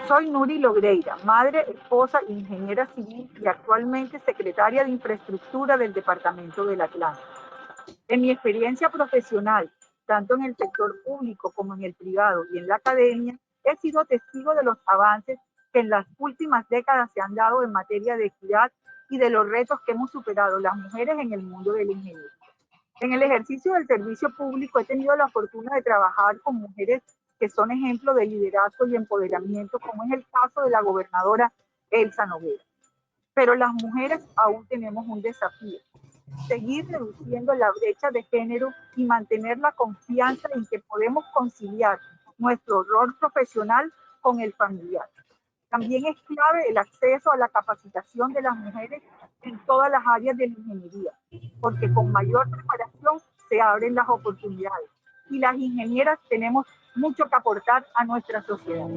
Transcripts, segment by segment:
Soy Nuri Logreira, madre, esposa, ingeniera civil y actualmente secretaria de Infraestructura del Departamento del Atlántico. En mi experiencia profesional, tanto en el sector público como en el privado y en la academia, he sido testigo de los avances que en las últimas décadas se han dado en materia de equidad y de los retos que hemos superado las mujeres en el mundo de la ingeniería. En el ejercicio del servicio público he tenido la fortuna de trabajar con mujeres que son ejemplo de liderazgo y empoderamiento, como es el caso de la gobernadora Elsa Noguera. Pero las mujeres aún tenemos un desafío: seguir reduciendo la brecha de género y mantener la confianza en que podemos conciliar nuestro rol profesional con el familiar. También es clave el acceso a la capacitación de las mujeres en todas las áreas de la ingeniería, porque con mayor preparación se abren las oportunidades y las ingenieras tenemos mucho que aportar a nuestra sociedad.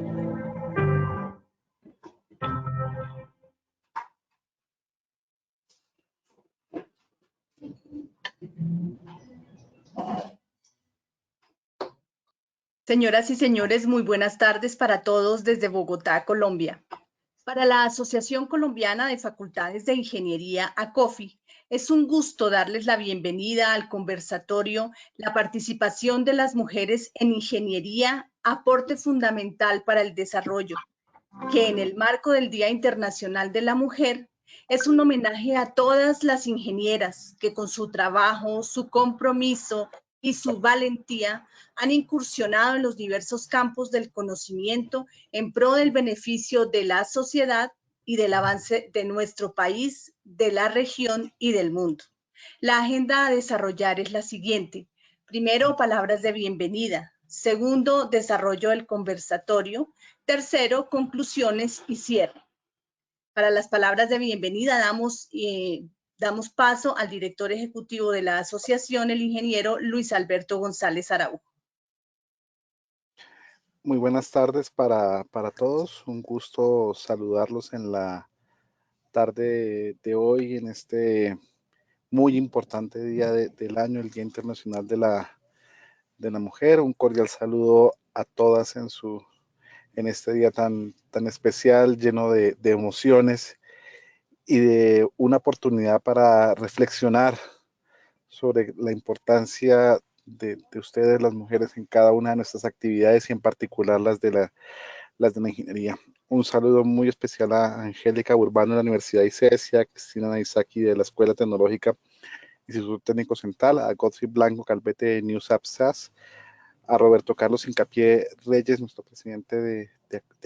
Señoras y señores, muy buenas tardes para todos desde Bogotá, Colombia. Para la Asociación Colombiana de Facultades de Ingeniería, ACOFI, es un gusto darles la bienvenida al conversatorio La participación de las mujeres en ingeniería, aporte fundamental para el desarrollo, que en el marco del Día Internacional de la Mujer es un homenaje a todas las ingenieras que con su trabajo, su compromiso y su valentía han incursionado en los diversos campos del conocimiento en pro del beneficio de la sociedad y del avance de nuestro país, de la región y del mundo. La agenda a desarrollar es la siguiente. Primero, palabras de bienvenida. Segundo, desarrollo del conversatorio. Tercero, conclusiones y cierre. Para las palabras de bienvenida damos paso al director ejecutivo de la asociación, el ingeniero Luis Alberto González Araujo. Muy buenas tardes para todos. Un gusto saludarlos en la tarde de hoy, en este muy importante día del año, el Día Internacional de la Mujer. Un cordial saludo a todas en este día tan especial, lleno de emociones y de una oportunidad para reflexionar sobre la importancia de ustedes, las mujeres, en cada una de nuestras actividades y en particular las de la ingeniería. Un saludo muy especial a Angélica Urbano de la Universidad ICESI, a Cristina Naisaki de la Escuela Tecnológica Instituto Técnico Central, a Godfrey Blanco Calvete de NewSAP SAS, a Roberto Carlos Hincapié Reyes, nuestro presidente de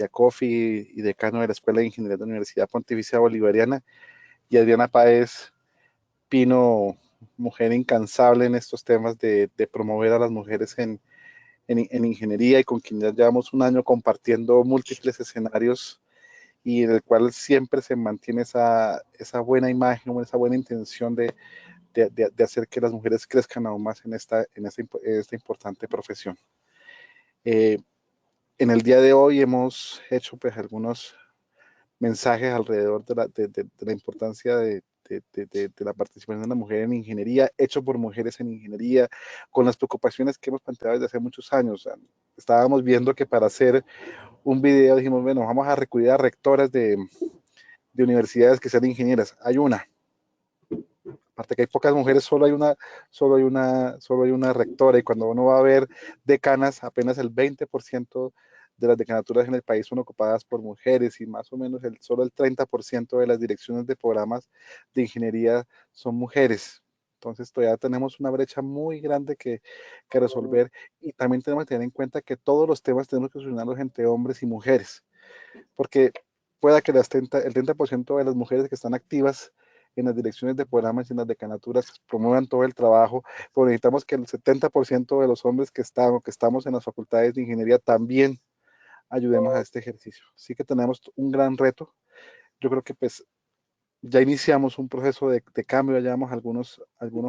ACOFI y decano de la Escuela de Ingeniería de la Universidad Pontificia Bolivariana, y Adriana Páez Pino, mujer incansable en estos temas de promover a las mujeres en ingeniería, y con quien ya llevamos un año compartiendo múltiples escenarios y en el cual siempre se mantiene esa buena imagen, esa buena intención de hacer que las mujeres crezcan aún más en esta importante profesión. En el día de hoy hemos hecho pues algunos mensajes alrededor de la importancia de la participación de la mujer en ingeniería, hecho por mujeres en ingeniería, con las preocupaciones que hemos planteado desde hace muchos años. Estábamos viendo que para hacer un video dijimos, bueno, vamos a recurrir a rectoras de universidades que sean ingenieras. Hay una. Aparte que hay pocas mujeres, solo hay una rectora, y cuando uno va a ver decanas, apenas el 20% de las decanaturas en el país son ocupadas por mujeres, y más o menos solo el 30% de las direcciones de programas de ingeniería son mujeres. Entonces todavía tenemos una brecha muy grande que resolver, y también tenemos que tener en cuenta que todos los temas tenemos que solucionarlos entre hombres y mujeres, porque pueda que el 30% de las mujeres que están activas en las direcciones de programas y en las decanaturas promuevan todo el trabajo, pero necesitamos que el 70% de los hombres que estamos en las facultades de ingeniería también ayudemos a este ejercicio. Así que tenemos un gran reto. Yo creo que pues Ya iniciamos un proceso de cambio, ya llevamos algunos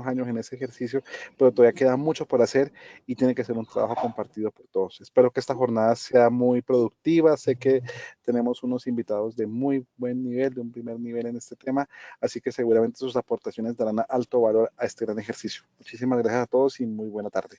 años en ese ejercicio, pero todavía queda mucho por hacer y tiene que ser un trabajo compartido por todos. Espero que esta jornada sea muy productiva. Sé que tenemos unos invitados de muy buen nivel, de un primer nivel en este tema, así que seguramente sus aportaciones darán alto valor a este gran ejercicio. Muchísimas gracias a todos y muy buena tarde.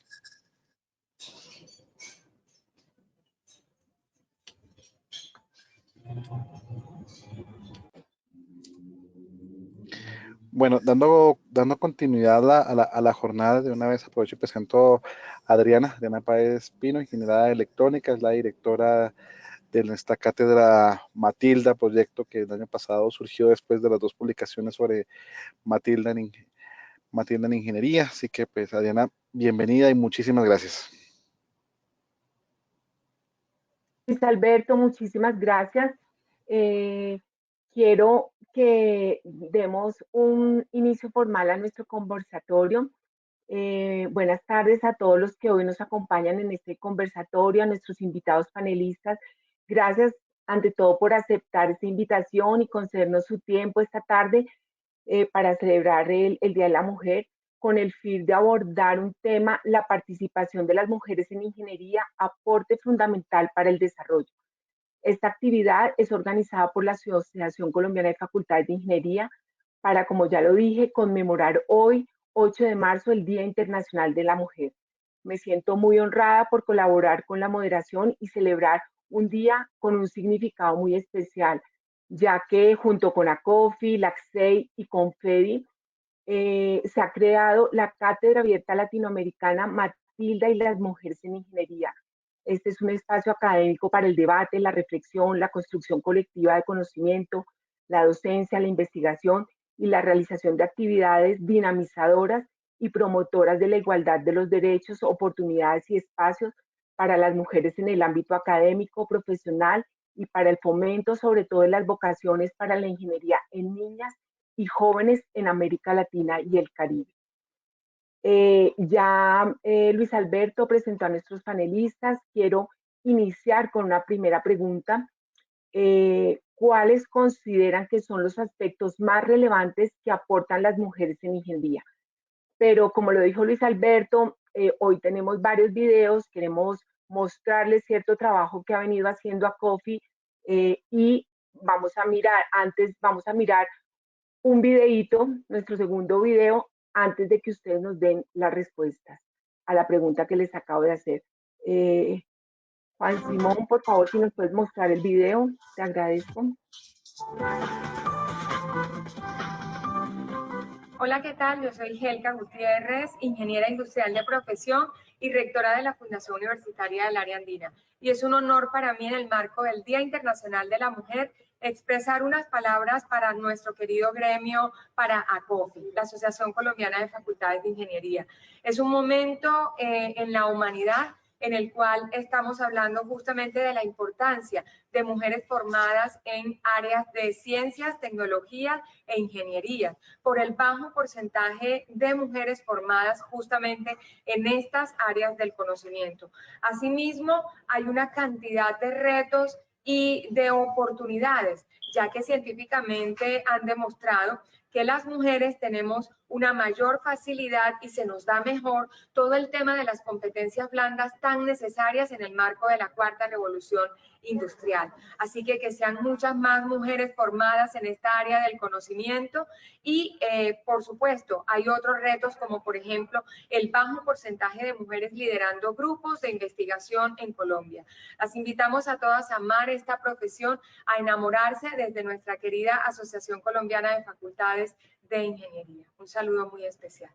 Bueno, dando continuidad a la jornada, de una vez aprovecho y presento a Adriana Páez Pino, ingeniera de electrónica, es la directora de nuestra cátedra Matilda, proyecto que el año pasado surgió después de las dos publicaciones sobre Matilda Matilda en Ingeniería. Así que, pues, Adriana, bienvenida y muchísimas gracias. Luis Alberto, muchísimas gracias. Eh, Quiero que demos un inicio formal a nuestro conversatorio. Buenas tardes a todos los que hoy nos acompañan en este conversatorio, a nuestros invitados panelistas. Gracias ante todo por aceptar esta invitación y concedernos su tiempo esta tarde para celebrar el Día de la Mujer con el fin de abordar un tema, la participación de las mujeres en ingeniería, aporte fundamental para el desarrollo. Esta actividad es organizada por la Asociación Colombiana de Facultades de Ingeniería para, como ya lo dije, conmemorar hoy, 8 de marzo, el Día Internacional de la Mujer. Me siento muy honrada por colaborar con la moderación y celebrar un día con un significado muy especial, ya que junto con ACOFI, LACSEI y CONFEDI se ha creado la Cátedra Abierta Latinoamericana Matilda y las Mujeres en Ingeniería. Este es un espacio académico para el debate, la reflexión, la construcción colectiva de conocimiento, la docencia, la investigación y la realización de actividades dinamizadoras y promotoras de la igualdad de los derechos, oportunidades y espacios para las mujeres en el ámbito académico, profesional y para el fomento, sobre todo, de las vocaciones para la ingeniería en niñas y jóvenes en América Latina y el Caribe. Luis Alberto presentó a nuestros panelistas. Quiero iniciar con una primera pregunta. ¿Cuáles consideran que son los aspectos más relevantes que aportan las mujeres en ingeniería? Pero como lo dijo Luis Alberto, hoy tenemos varios videos, queremos mostrarles cierto trabajo que ha venido haciendo ACOFI y vamos a mirar un videíto, nuestro segundo video, antes de que ustedes nos den las respuestas a la pregunta que les acabo de hacer. Juan Simón, por favor, si nos puedes mostrar el video, te agradezco. Hola, ¿qué tal? Yo soy Helka Gutiérrez, ingeniera industrial de profesión y rectora de la Fundación Universitaria del Área Andina. Y es un honor para mí, en el marco del Día Internacional de la Mujer, expresar unas palabras para nuestro querido gremio, para ACOFI, la Asociación Colombiana de Facultades de Ingeniería. Es un momento en la humanidad en el cual estamos hablando justamente de la importancia de mujeres formadas en áreas de ciencias, tecnología e ingeniería, por el bajo porcentaje de mujeres formadas justamente en estas áreas del conocimiento. Asimismo, hay una cantidad de retos y de oportunidades, ya que científicamente han demostrado que las mujeres tenemos una mayor facilidad y se nos da mejor todo el tema de las competencias blandas tan necesarias en el marco de la cuarta revolución industrial. Así que sean muchas más mujeres formadas en esta área del conocimiento y, por supuesto, hay otros retos como, por ejemplo, el bajo porcentaje de mujeres liderando grupos de investigación en Colombia. Las invitamos a todas a amar esta profesión, a enamorarse desde nuestra querida Asociación Colombiana de Facultades de Ingeniería. Un saludo muy especial.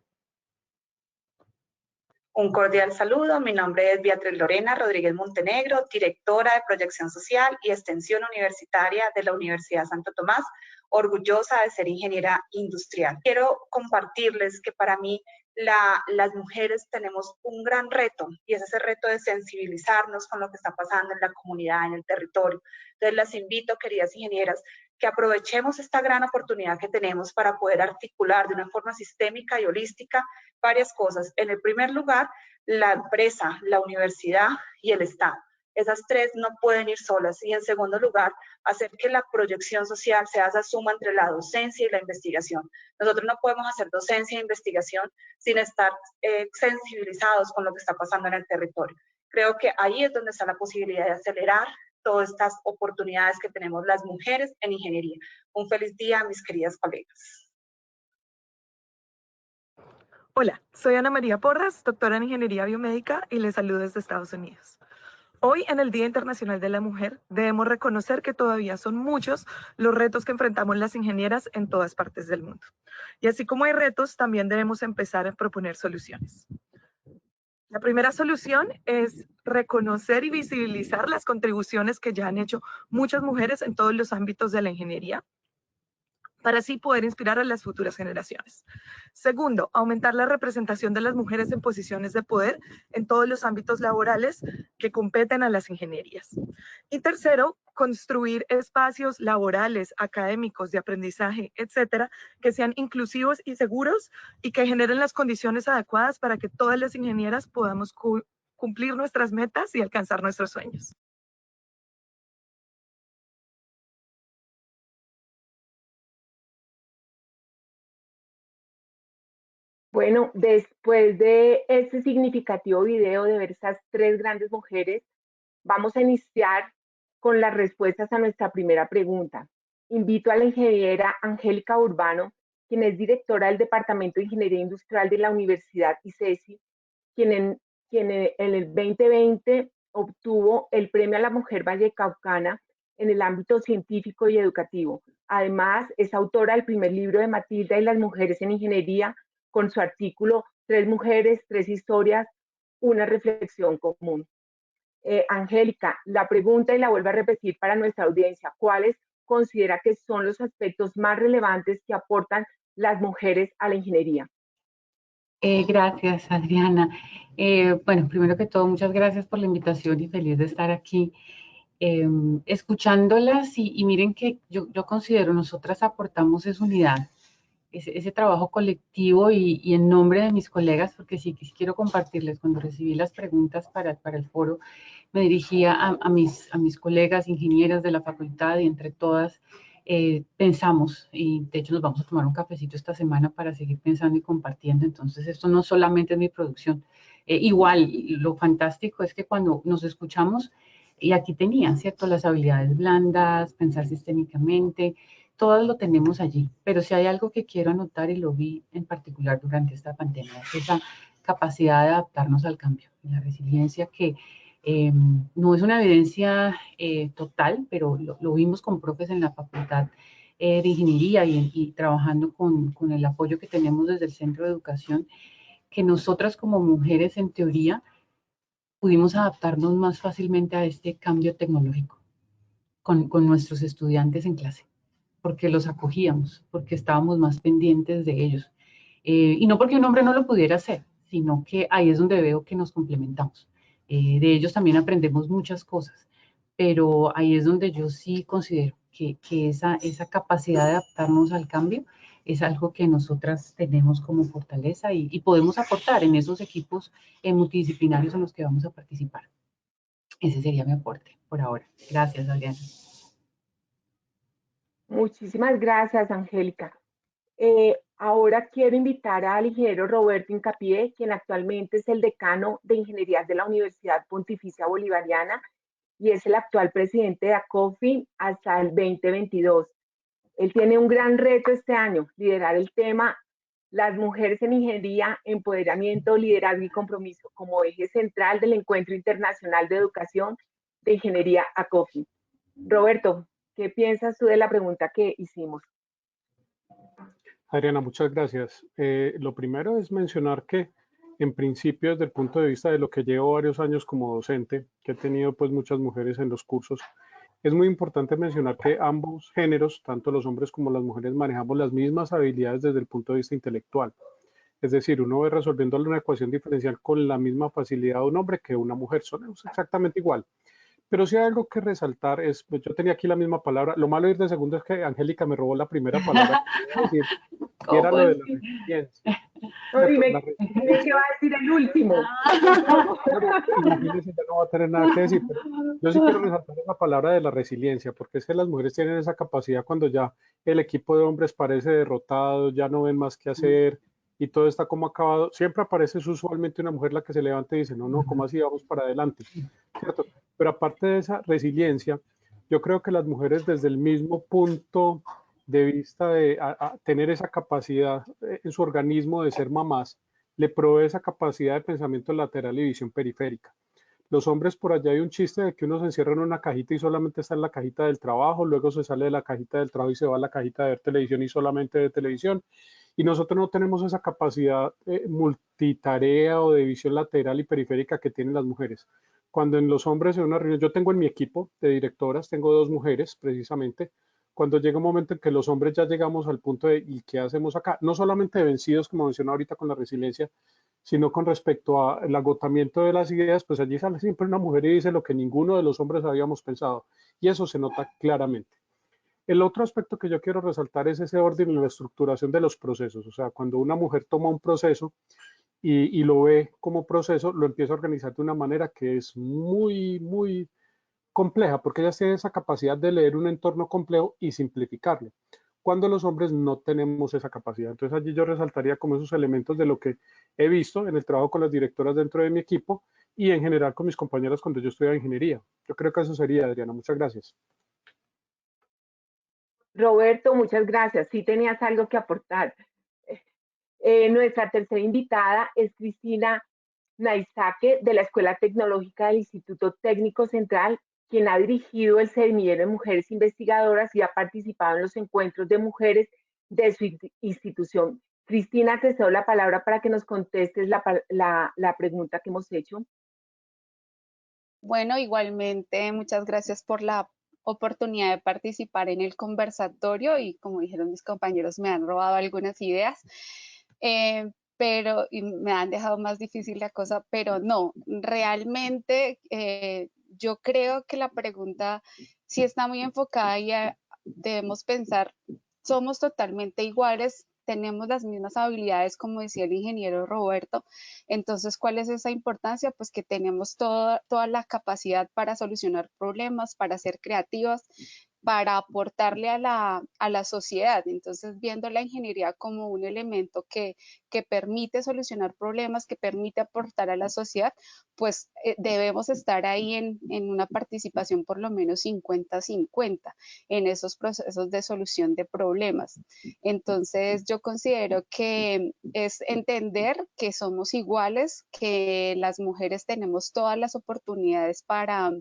Un cordial saludo, mi nombre es Beatriz Lorena Rodríguez Montenegro, directora de Proyección Social y Extensión Universitaria de la Universidad Santo Tomás, orgullosa de ser ingeniera industrial. Quiero compartirles que para mí las mujeres tenemos un gran reto, y es ese reto de sensibilizarnos con lo que está pasando en la comunidad, en el territorio. Entonces las invito, queridas ingenieras, que aprovechemos esta gran oportunidad que tenemos para poder articular de una forma sistémica y holística varias cosas. En el primer lugar, la empresa, la universidad y el Estado. Esas tres no pueden ir solas. Y en segundo lugar, hacer que la proyección social sea esa suma entre la docencia y la investigación. Nosotros no podemos hacer docencia e investigación sin estar sensibilizados con lo que está pasando en el territorio. Creo que ahí es donde está la posibilidad de acelerar todas estas oportunidades que tenemos las mujeres en ingeniería. Un feliz día, mis queridas colegas. Hola, soy Ana María Porras, doctora en Ingeniería Biomédica y les saludo desde Estados Unidos. Hoy, en el Día Internacional de la Mujer, debemos reconocer que todavía son muchos los retos que enfrentamos las ingenieras en todas partes del mundo. Y así como hay retos, también debemos empezar a proponer soluciones. La primera solución es reconocer y visibilizar las contribuciones que ya han hecho muchas mujeres en todos los ámbitos de la ingeniería, para así poder inspirar a las futuras generaciones. Segundo, aumentar la representación de las mujeres en posiciones de poder en todos los ámbitos laborales que competen a las ingenierías. Y tercero, construir espacios laborales, académicos, de aprendizaje, etcétera, que sean inclusivos y seguros y que generen las condiciones adecuadas para que todas las ingenieras podamos cumplir nuestras metas y alcanzar nuestros sueños. Bueno, después de este significativo video de ver estas tres grandes mujeres, vamos a iniciar con las respuestas a nuestra primera pregunta. Invito a la ingeniera Angélica Urbano, quien es directora del Departamento de Ingeniería Industrial de la Universidad ICESI, quien en el 2020 obtuvo el Premio a la Mujer Vallecaucana en el ámbito científico y educativo. Además, es autora del primer libro de Matilda y las mujeres en ingeniería, con su artículo Tres mujeres, tres historias, una reflexión común. Angélica, la pregunta y la vuelvo a repetir para nuestra audiencia, ¿cuáles considera que son los aspectos más relevantes que aportan las mujeres a la ingeniería? Gracias, Adriana. Bueno, primero que todo, muchas gracias por la invitación y feliz de estar aquí escuchándolas y miren que yo considero nosotras aportamos esa unidad, ese trabajo colectivo y en nombre de mis colegas, porque sí quiero compartirles, cuando recibí las preguntas para el foro, me dirigía a mis colegas ingenieras de la facultad y entre todas pensamos, y de hecho nos vamos a tomar un cafecito esta semana para seguir pensando y compartiendo. Entonces esto no solamente es mi producción. Igual, lo fantástico es que cuando nos escuchamos, y aquí tenían, ¿cierto? Las habilidades blandas, pensar sistémicamente, todas lo tenemos allí, pero si hay algo que quiero anotar y lo vi en particular durante esta pandemia, es esa capacidad de adaptarnos al cambio, la resiliencia que no es una evidencia total, pero lo vimos con profes en la facultad de ingeniería y trabajando con el apoyo que tenemos desde el Centro de Educación, que nosotras como mujeres en teoría pudimos adaptarnos más fácilmente a este cambio tecnológico con nuestros estudiantes en clase, porque los acogíamos, porque estábamos más pendientes de ellos. Y no porque un hombre no lo pudiera hacer, sino que ahí es donde veo que nos complementamos. De ellos también aprendemos muchas cosas, pero ahí es donde yo sí considero que esa capacidad de adaptarnos al cambio es algo que nosotras tenemos como fortaleza y podemos aportar en esos equipos multidisciplinarios en los que vamos a participar. Ese sería mi aporte por ahora. Gracias, Adriana. Muchísimas gracias, Angélica. Ahora quiero invitar al ingeniero Roberto Incapié, quien actualmente es el decano de Ingenierías de la Universidad Pontificia Bolivariana y es el actual presidente de ACOFI hasta el 2022. Él tiene un gran reto este año, liderar el tema Las mujeres en ingeniería, empoderamiento, liderazgo y compromiso como eje central del Encuentro Internacional de Educación de Ingeniería ACOFI. Roberto, ¿qué piensas tú de la pregunta que hicimos? Adriana, muchas gracias. Lo primero es mencionar que, en principio, desde el punto de vista de lo que llevo varios años como docente, que he tenido pues muchas mujeres en los cursos, es muy importante mencionar que ambos géneros, tanto los hombres como las mujeres, manejamos las mismas habilidades desde el punto de vista intelectual. Es decir, uno ve resolviendo una ecuación diferencial con la misma facilidad de un hombre que una mujer, son exactamente igual. Pero si hay algo que resaltar es, pues yo tenía aquí la misma palabra, lo malo de ir de segundo es que Angélica me robó la primera palabra que iba a decir, y era lo de la resiliencia. No, dime qué va a decir el último. Imagínense, ya no va a tener nada que decir, pero yo sí quiero resaltar la palabra de la resiliencia, porque es que las mujeres tienen esa capacidad cuando ya el equipo de hombres parece derrotado, ya no ven más que hacer y todo está como acabado. Siempre aparece usualmente una mujer la que se levanta y dice, no, ¿cómo así vamos para adelante? ¿Cierto? Pero aparte de esa resiliencia, yo creo que las mujeres desde el mismo punto de vista de tener esa capacidad en su organismo de ser mamás, le provee esa capacidad de pensamiento lateral y visión periférica. Los hombres, por allá hay un chiste de que uno se encierra en una cajita y solamente está en la cajita del trabajo, luego se sale de la cajita del trabajo y se va a la cajita de ver televisión y solamente de televisión. Y nosotros no tenemos esa capacidad multitarea o de visión lateral y periférica que tienen las mujeres. Cuando en los hombres en una reunión, yo tengo en mi equipo de directoras, tengo 2 mujeres precisamente, cuando llega un momento en que los hombres ya llegamos al punto de ¿y qué hacemos acá? No solamente de vencidos, como mencioné ahorita con la resiliencia, sino con respecto al agotamiento de las ideas, pues allí sale siempre una mujer y dice lo que ninguno de los hombres habíamos pensado, y eso se nota claramente. El otro aspecto que yo quiero resaltar es ese orden y la estructuración de los procesos, o sea, cuando una mujer toma un proceso y lo ve como proceso, lo empieza a organizar de una manera que es muy compleja, porque ellas tienen esa capacidad de leer un entorno complejo y simplificarlo, cuando los hombres no tenemos esa capacidad. Entonces allí yo resaltaría como esos elementos de lo que he visto en el trabajo con las directoras dentro de mi equipo y en general con mis compañeras cuando yo estudiaba ingeniería. Yo creo que eso sería, Adriana. Muchas gracias. Roberto, muchas gracias. Sí tenías algo que aportar. Nuestra tercera invitada es Cristina Naisaque, de la Escuela Tecnológica del Instituto Técnico Central, quien ha dirigido el Semillero de Mujeres Investigadoras y ha participado en los encuentros de mujeres de su institución. Cristina, te cedo la palabra para que nos contestes la pregunta que hemos hecho. Bueno, igualmente, muchas gracias por la oportunidad de participar en el conversatorio y como dijeron mis compañeros, me han robado algunas ideas, pero y me han dejado más difícil la cosa, pero no, realmente yo creo que la pregunta sí está muy enfocada y debemos pensar, somos totalmente iguales, tenemos las mismas habilidades, como decía el ingeniero Roberto. Entonces, ¿cuál es esa importancia? Pues que tenemos toda la capacidad para solucionar problemas, para ser creativas, para aportarle a la sociedad. Entonces, viendo la ingeniería como un elemento que permite solucionar problemas, que permite aportar a la sociedad, pues debemos estar ahí en una participación por lo menos 50-50 en esos procesos de solución de problemas. Entonces, yo considero que es entender que somos iguales, que las mujeres tenemos todas las oportunidades para,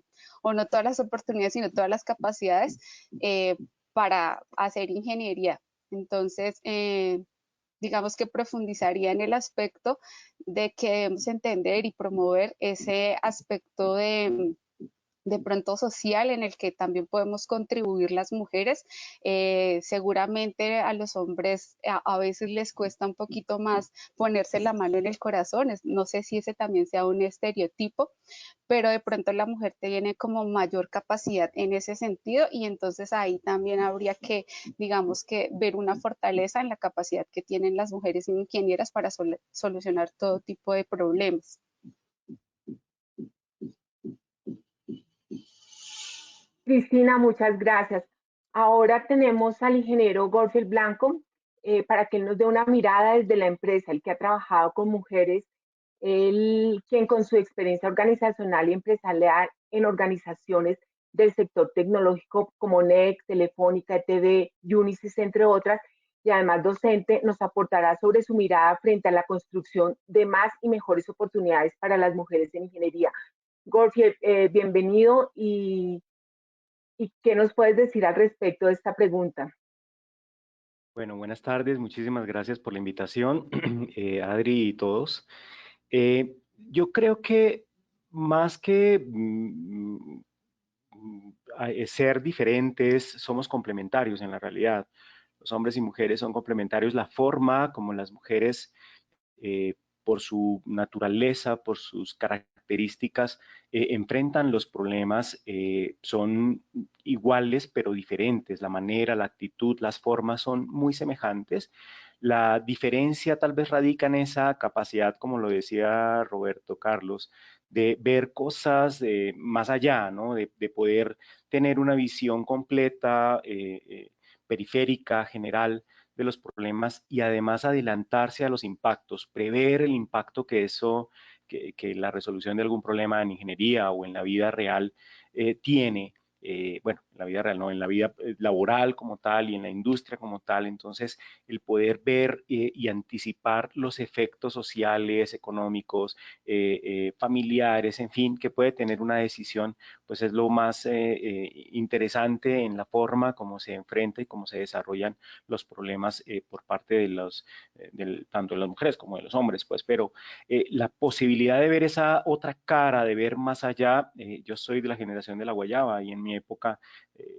o no todas las oportunidades, sino todas las capacidades para hacer ingeniería. Entonces, digamos que profundizaría en el aspecto de que debemos entender y promover ese aspecto de pronto social en el que también podemos contribuir las mujeres. Seguramente a los hombres a veces les cuesta un poquito más ponerse la mano en el corazón. No sé si ese también sea un estereotipo, pero de pronto la mujer tiene como mayor capacidad en ese sentido y entonces ahí también habría que, digamos que ver una fortaleza en la capacidad que tienen las mujeres ingenieras para solucionar todo tipo de problemas. Cristina, muchas gracias. Ahora tenemos al ingeniero Gorfield Blanco para que él nos dé una mirada desde la empresa, el que ha trabajado con mujeres, quien con su experiencia organizacional y empresarial en organizaciones del sector tecnológico como NEC, Telefónica, ETV, Unisys, entre otras, y además docente, nos aportará sobre su mirada frente a la construcción de más y mejores oportunidades para las mujeres en ingeniería. Gorfield, bienvenido ¿Y qué nos puedes decir al respecto de esta pregunta? Bueno, buenas tardes, muchísimas gracias por la invitación, Adri y todos. Yo creo que más que ser diferentes, somos complementarios en la realidad. Los hombres y mujeres son complementarios. La forma como las mujeres, por su naturaleza, por sus características, enfrentan los problemas son iguales pero diferentes. La manera, la actitud, las formas son muy semejantes. La diferencia tal vez radica en esa capacidad, como lo decía Roberto Carlos, de ver cosas más allá, ¿no? De poder tener una visión completa, periférica, general de los problemas y además adelantarse a los impactos, prever el impacto que eso, que la resolución de algún problema en ingeniería o en la vida real tiene. Bueno, en la vida real, no, en la vida laboral como tal y en la industria como tal. Entonces, el poder ver y anticipar los efectos sociales, económicos, familiares, en fin, que puede tener una decisión, pues es lo más interesante en la forma como se enfrenta y cómo se desarrollan los problemas por parte de tanto de las mujeres como de los hombres, pues, pero la posibilidad de ver esa otra cara, de ver más allá, yo soy de la generación de la guayaba y en mi época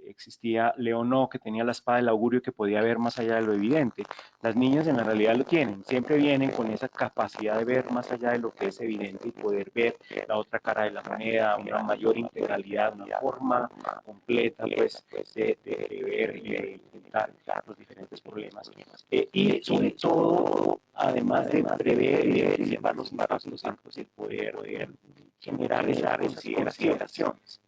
existía Leonó, que tenía la espada del augurio que podía ver más allá de lo evidente. Las niñas en la realidad lo tienen, siempre vienen con esa capacidad de ver más allá de lo que es evidente y poder ver la otra cara de la moneda, una mayor integralidad, una forma completa pues, de ver y de intentar los diferentes problemas. Y sobre todo, además de prever y de anticipar los impactos, el poder generar esas consideraciones.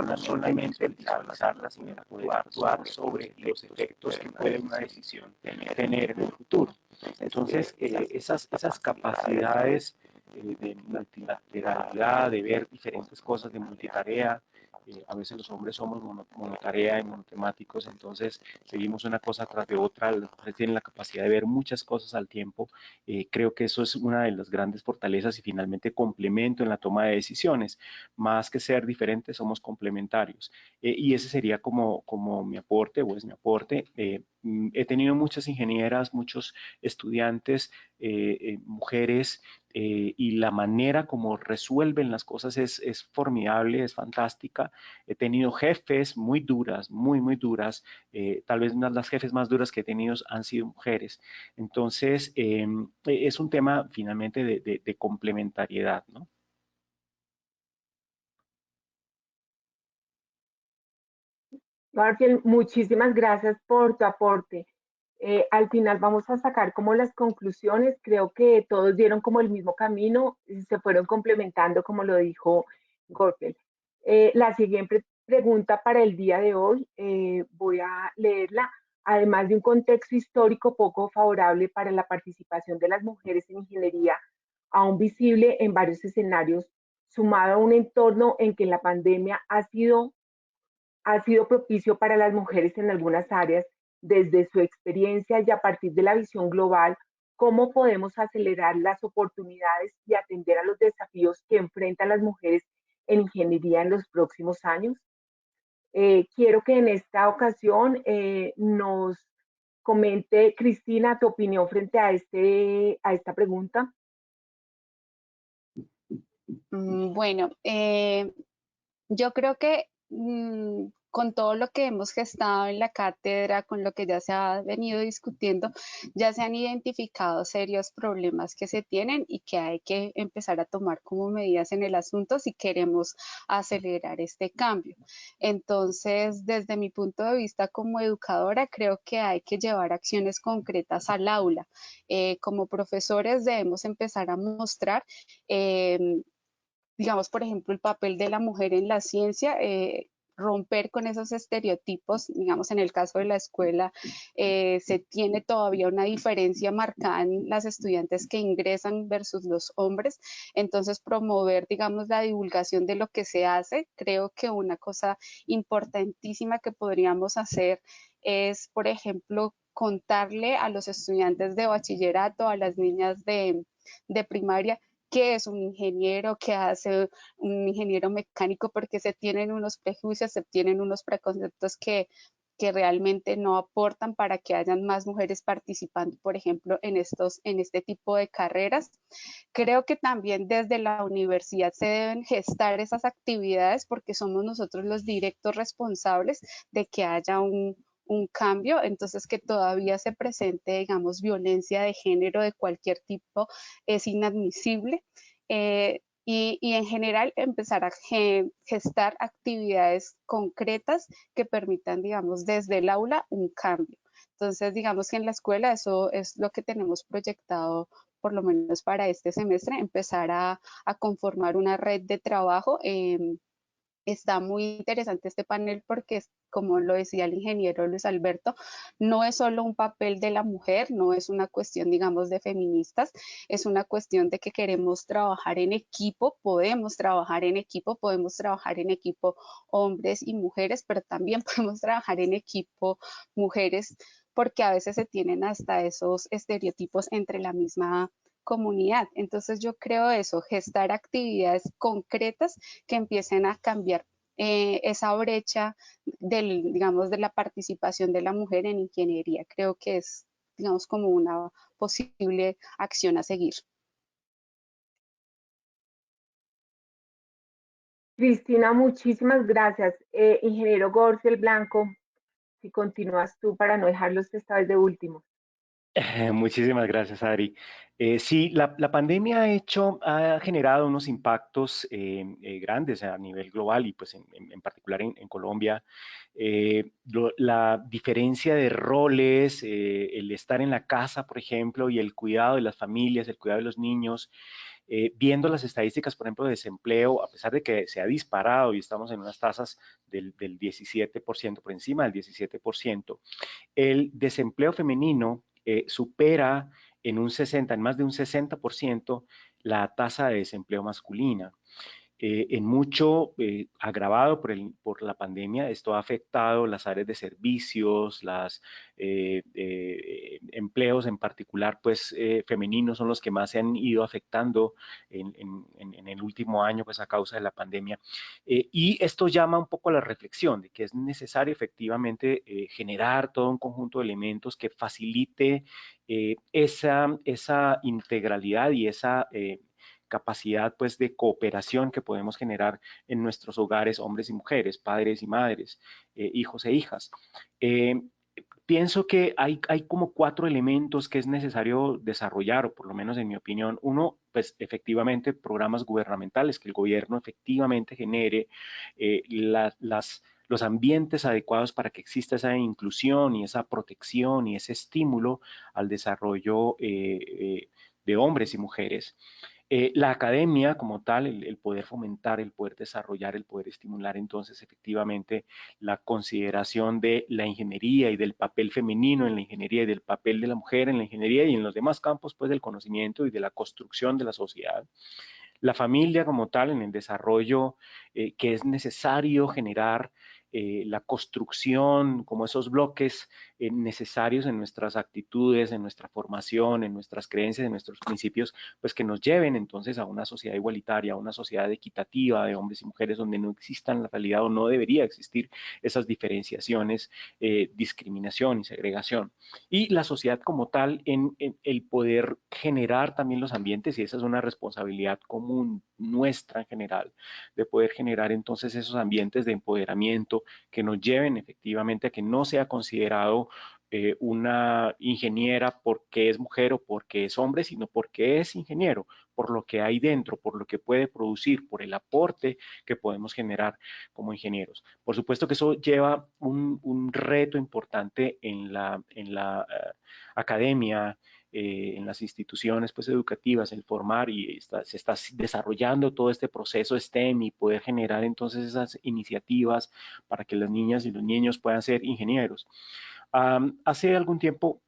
No solamente el visualizarlas, sino poder actuar sobre los efectos que puede una decisión tener en el futuro. Entonces, esas capacidades de multilateralidad, de ver diferentes cosas, de multitarea, a veces los hombres somos monotarea y monotemáticos, entonces seguimos una cosa tras de otra, las mujeres tienen la capacidad de ver muchas cosas al tiempo. Creo que eso es una de las grandes fortalezas y finalmente complemento en la toma de decisiones. Más que ser diferentes, somos complementarios. Y ese sería como mi aporte, o es mi aporte. He tenido muchas ingenieras, muchos estudiantes, mujeres, y la manera como resuelven las cosas es formidable, es fantástica. He tenido jefes muy duras, muy duras. Tal vez una de las jefes más duras que he tenido han sido mujeres. Entonces, es un tema finalmente de complementariedad, ¿no? Garfield, muchísimas gracias por tu aporte. Al final vamos a sacar como las conclusiones. Creo que todos dieron como el mismo camino, y se fueron complementando, como lo dijo Garfield. La siguiente pregunta para el día de hoy, voy a leerla. Además de un contexto histórico poco favorable para la participación de las mujeres en ingeniería, aún visible en varios escenarios, sumado a un entorno en que la pandemia ha sido propicio para las mujeres en algunas áreas, desde su experiencia y a partir de la visión global, cómo podemos acelerar las oportunidades y atender a los desafíos que enfrentan las mujeres en ingeniería en los próximos años. Quiero que en esta ocasión nos comente, Cristina, tu opinión frente a esta pregunta. Bueno, yo creo que con todo lo que hemos gestado en la cátedra, con lo que ya se ha venido discutiendo, ya se han identificado serios problemas que se tienen y que hay que empezar a tomar como medidas en el asunto si queremos acelerar este cambio. Entonces, desde mi punto de vista como educadora, creo que hay que llevar acciones concretas al aula. Como profesores debemos empezar a mostrar digamos, por ejemplo, el papel de la mujer en la ciencia, romper con esos estereotipos, digamos, en el caso de la escuela, se tiene todavía una diferencia marcada en las estudiantes que ingresan versus los hombres, entonces promover, digamos, la divulgación de lo que se hace. Creo que una cosa importantísima que podríamos hacer es, por ejemplo, contarle a los estudiantes de bachillerato, a las niñas de primaria, qué es un ingeniero, qué hace un ingeniero mecánico, porque se tienen unos prejuicios, se tienen unos preconceptos que realmente no aportan para que hayan más mujeres participando, por ejemplo, en este tipo de carreras. Creo que también desde la universidad se deben gestar esas actividades porque somos nosotros los directos responsables de que haya un cambio, entonces que todavía se presente, digamos, violencia de género de cualquier tipo es inadmisible. Y en general empezar a gestar actividades concretas que permitan, digamos, desde el aula un cambio. Entonces, digamos que en la escuela eso es lo que tenemos proyectado, por lo menos para este semestre, empezar a conformar una red de trabajo. Está muy interesante este panel porque, como lo decía el ingeniero Luis Alberto, no es solo un papel de la mujer, no es una cuestión, digamos, de feministas, es una cuestión de que queremos trabajar en equipo, podemos trabajar en equipo, hombres y mujeres, pero también podemos trabajar en equipo mujeres, porque a veces se tienen hasta esos estereotipos entre la misma comunidad. Entonces yo creo eso, gestar actividades concretas que empiecen a cambiar esa brecha digamos, de la participación de la mujer en ingeniería. Creo que es, digamos, como una posible acción a seguir. Cristina, muchísimas gracias. Ingeniero Gorciel Blanco, si continúas tú para no dejarlos esta vez de último. Muchísimas gracias, Adri. Sí, la pandemia ha generado unos impactos grandes a nivel global y pues en particular en Colombia. La diferencia de roles, el estar en la casa, por ejemplo, y el cuidado de las familias, el cuidado de los niños, viendo las estadísticas, por ejemplo, de desempleo, a pesar de que se ha disparado y estamos en unas tasas del 17%, por encima del 17%, el desempleo femenino supera en más de un 60% la tasa de desempleo masculina. En mucho agravado por la pandemia, esto ha afectado las áreas de servicios, los empleos en particular, pues femeninos son los que más se han ido afectando en el último año, pues a causa de la pandemia. Y esto llama un poco a la reflexión de que es necesario efectivamente generar todo un conjunto de elementos que facilite esa integralidad y esa capacidad pues de cooperación que podemos generar en nuestros hogares, hombres y mujeres, padres y madres, hijos e hijas. Pienso que hay como 4 elementos que es necesario desarrollar, o por lo menos en mi opinión. Uno, pues efectivamente programas gubernamentales, que el gobierno efectivamente genere los ambientes adecuados para que exista esa inclusión y esa protección y ese estímulo al desarrollo de hombres y mujeres. La academia como tal, el poder fomentar, el poder desarrollar, el poder estimular entonces efectivamente la consideración de la ingeniería y del papel femenino en la ingeniería y del papel de la mujer en la ingeniería y en los demás campos pues del conocimiento y de la construcción de la sociedad. La familia como tal en el desarrollo que es necesario generar la construcción, como esos bloques necesarios en nuestras actitudes, en nuestra formación, en nuestras creencias, en nuestros principios, pues que nos lleven entonces a una sociedad igualitaria, a una sociedad equitativa de hombres y mujeres donde no existan en la realidad o no debería existir esas diferenciaciones, discriminación y segregación. Y la sociedad como tal en el poder generar también los ambientes, y esa es una responsabilidad común nuestra en general, de poder generar entonces esos ambientes de empoderamiento que nos lleven efectivamente a que no sea considerado una ingeniera porque es mujer o porque es hombre, sino porque es ingeniero, por lo que hay dentro, por lo que puede producir, por el aporte que podemos generar como ingenieros. Por supuesto que eso lleva un reto importante en la academia, en las instituciones pues, educativas, el formar y se está desarrollando todo este proceso STEM y poder generar entonces esas iniciativas para que las niñas y los niños puedan ser ingenieros. Hace algún tiempo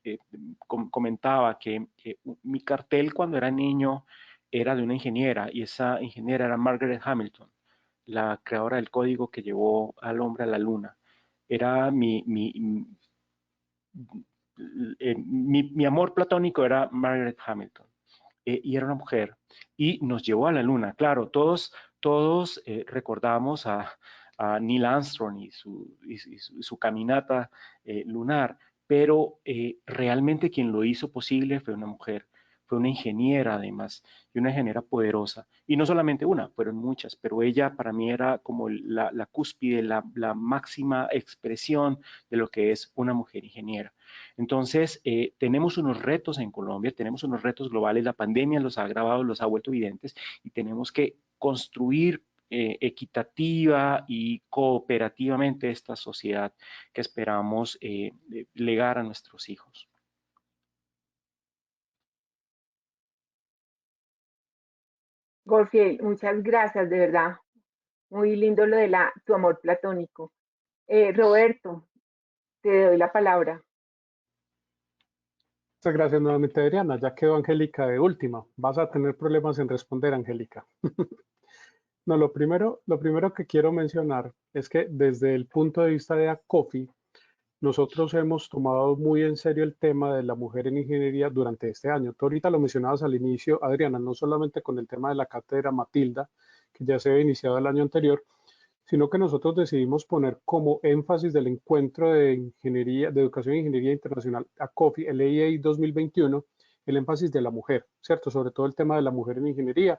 comentaba que mi cartel cuando era niño era de una ingeniera y esa ingeniera era Margaret Hamilton, la creadora del código que llevó al hombre a la luna. Era mi amor platónico era Margaret Hamilton y era una mujer y nos llevó a la luna. Claro, todos recordamos a Neil Armstrong y su caminata lunar, pero realmente quien lo hizo posible fue una mujer. Fue una ingeniera además, y una ingeniera poderosa. Y no solamente una, fueron muchas, pero ella para mí era como la cúspide, la máxima expresión de lo que es una mujer ingeniera. Entonces, tenemos unos retos en Colombia, tenemos unos retos globales, la pandemia los ha agravado, los ha vuelto evidentes y tenemos que construir equitativa y cooperativamente esta sociedad que esperamos legar a nuestros hijos. Golfiel, muchas gracias, de verdad. Muy lindo lo de tu amor platónico. Roberto, te doy la palabra. Muchas gracias nuevamente, Adriana. Ya quedó Angélica de última. Vas a tener problemas en responder, Angélica. No, lo primero que quiero mencionar es que desde el punto de vista de ACOFI, nosotros hemos tomado muy en serio el tema de la mujer en ingeniería durante este año. Tú ahorita lo mencionabas al inicio, Adriana, no solamente con el tema de la cátedra Matilda, que ya se había iniciado el año anterior, sino que nosotros decidimos poner como énfasis del encuentro de ingeniería, de educación e ingeniería internacional, ACOFI, el EIA 2021, el énfasis de la mujer, ¿cierto? Sobre todo el tema de la mujer en ingeniería,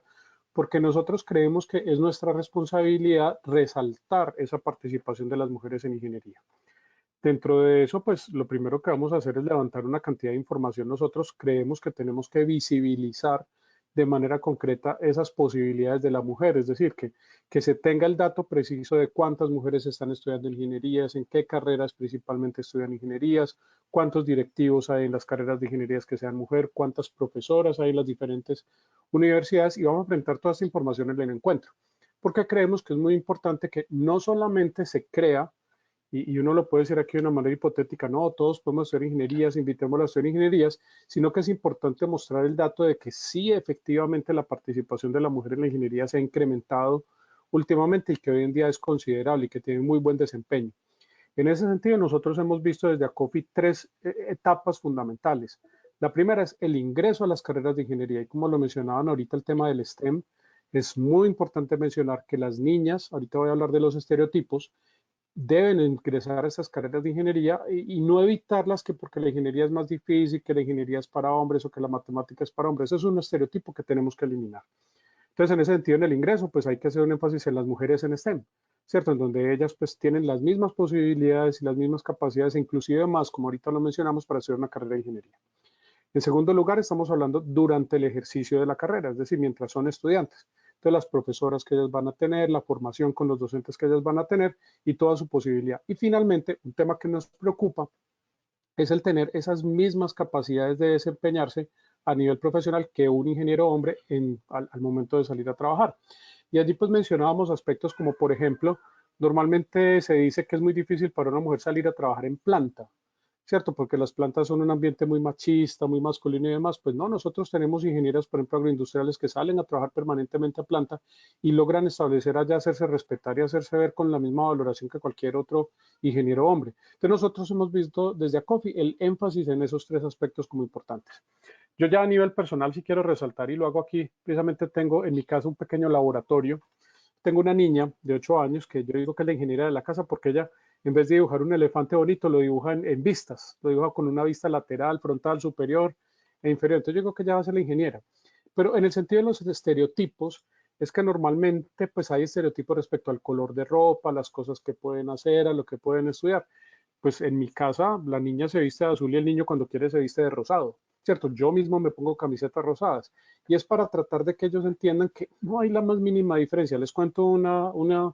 porque nosotros creemos que es nuestra responsabilidad resaltar esa participación de las mujeres en ingeniería. Dentro de eso, pues lo primero que vamos a hacer es levantar una cantidad de información. Nosotros creemos que tenemos que visibilizar de manera concreta esas posibilidades de la mujer, es decir, que se tenga el dato preciso de cuántas mujeres están estudiando ingenierías, en qué carreras principalmente estudian ingenierías, cuántos directivos hay en las carreras de ingenierías que sean mujer, cuántas profesoras hay en las diferentes universidades, y vamos a presentar toda esta información en el encuentro, porque creemos que es muy importante que no solamente se crea, y uno lo puede decir aquí de una manera hipotética, no, todos podemos hacer ingenierías, invitémoslos a hacer ingenierías, sino que es importante mostrar el dato de que sí, efectivamente, la participación de la mujer en la ingeniería se ha incrementado últimamente y que hoy en día es considerable y que tiene muy buen desempeño. En ese sentido, nosotros hemos visto desde ACOFI tres etapas fundamentales. La primera es el ingreso a las carreras de ingeniería, y como lo mencionaban ahorita el tema del STEM, es muy importante mencionar que las niñas, ahorita voy a hablar de los estereotipos, deben ingresar a esas carreras de ingeniería y no evitarlas que porque la ingeniería es más difícil, que la ingeniería es para hombres o que la matemática es para hombres. Eso es un estereotipo que tenemos que eliminar. Entonces, en ese sentido, en el ingreso, pues hay que hacer un énfasis en las mujeres en STEM, ¿cierto? En donde ellas pues tienen las mismas posibilidades y las mismas capacidades, inclusive más, como ahorita lo mencionamos, para hacer una carrera de ingeniería. En segundo lugar, estamos hablando durante el ejercicio de la carrera, es decir, mientras son estudiantes. Entonces, las profesoras que ellas van a tener, la formación con los docentes que ellas van a tener y toda su posibilidad. Y finalmente, un tema que nos preocupa es el tener esas mismas capacidades de desempeñarse a nivel profesional que un ingeniero hombre al momento de salir a trabajar. Y allí pues mencionábamos aspectos como, por ejemplo, normalmente se dice que es muy difícil para una mujer salir a trabajar en planta, ¿cierto? Porque las plantas son un ambiente muy machista, muy masculino y demás. Pues no, nosotros tenemos ingenieras, por ejemplo, agroindustriales que salen a trabajar permanentemente a planta y logran establecer allá, hacerse respetar y hacerse ver con la misma valoración que cualquier otro ingeniero hombre. Entonces nosotros hemos visto desde ACOFI el énfasis en esos tres aspectos como importantes. Yo ya a nivel personal sí quiero resaltar y lo hago aquí, precisamente tengo en mi casa un pequeño laboratorio. Tengo una niña de 8 años que yo digo que es la ingeniera de la casa porque ella, en vez de dibujar un elefante bonito, lo dibuja en vistas, lo dibuja con una vista lateral, frontal, superior e inferior. Entonces yo digo que ella va a ser la ingeniera. Pero en el sentido de los estereotipos, es que normalmente pues hay estereotipos respecto al color de ropa, las cosas que pueden hacer, a lo que pueden estudiar. Pues en mi casa la niña se viste de azul y el niño cuando quiere se viste de rosado, ¿cierto? Yo mismo me pongo camisetas rosadas y es para tratar de que ellos entiendan que no hay la más mínima diferencia. Les cuento una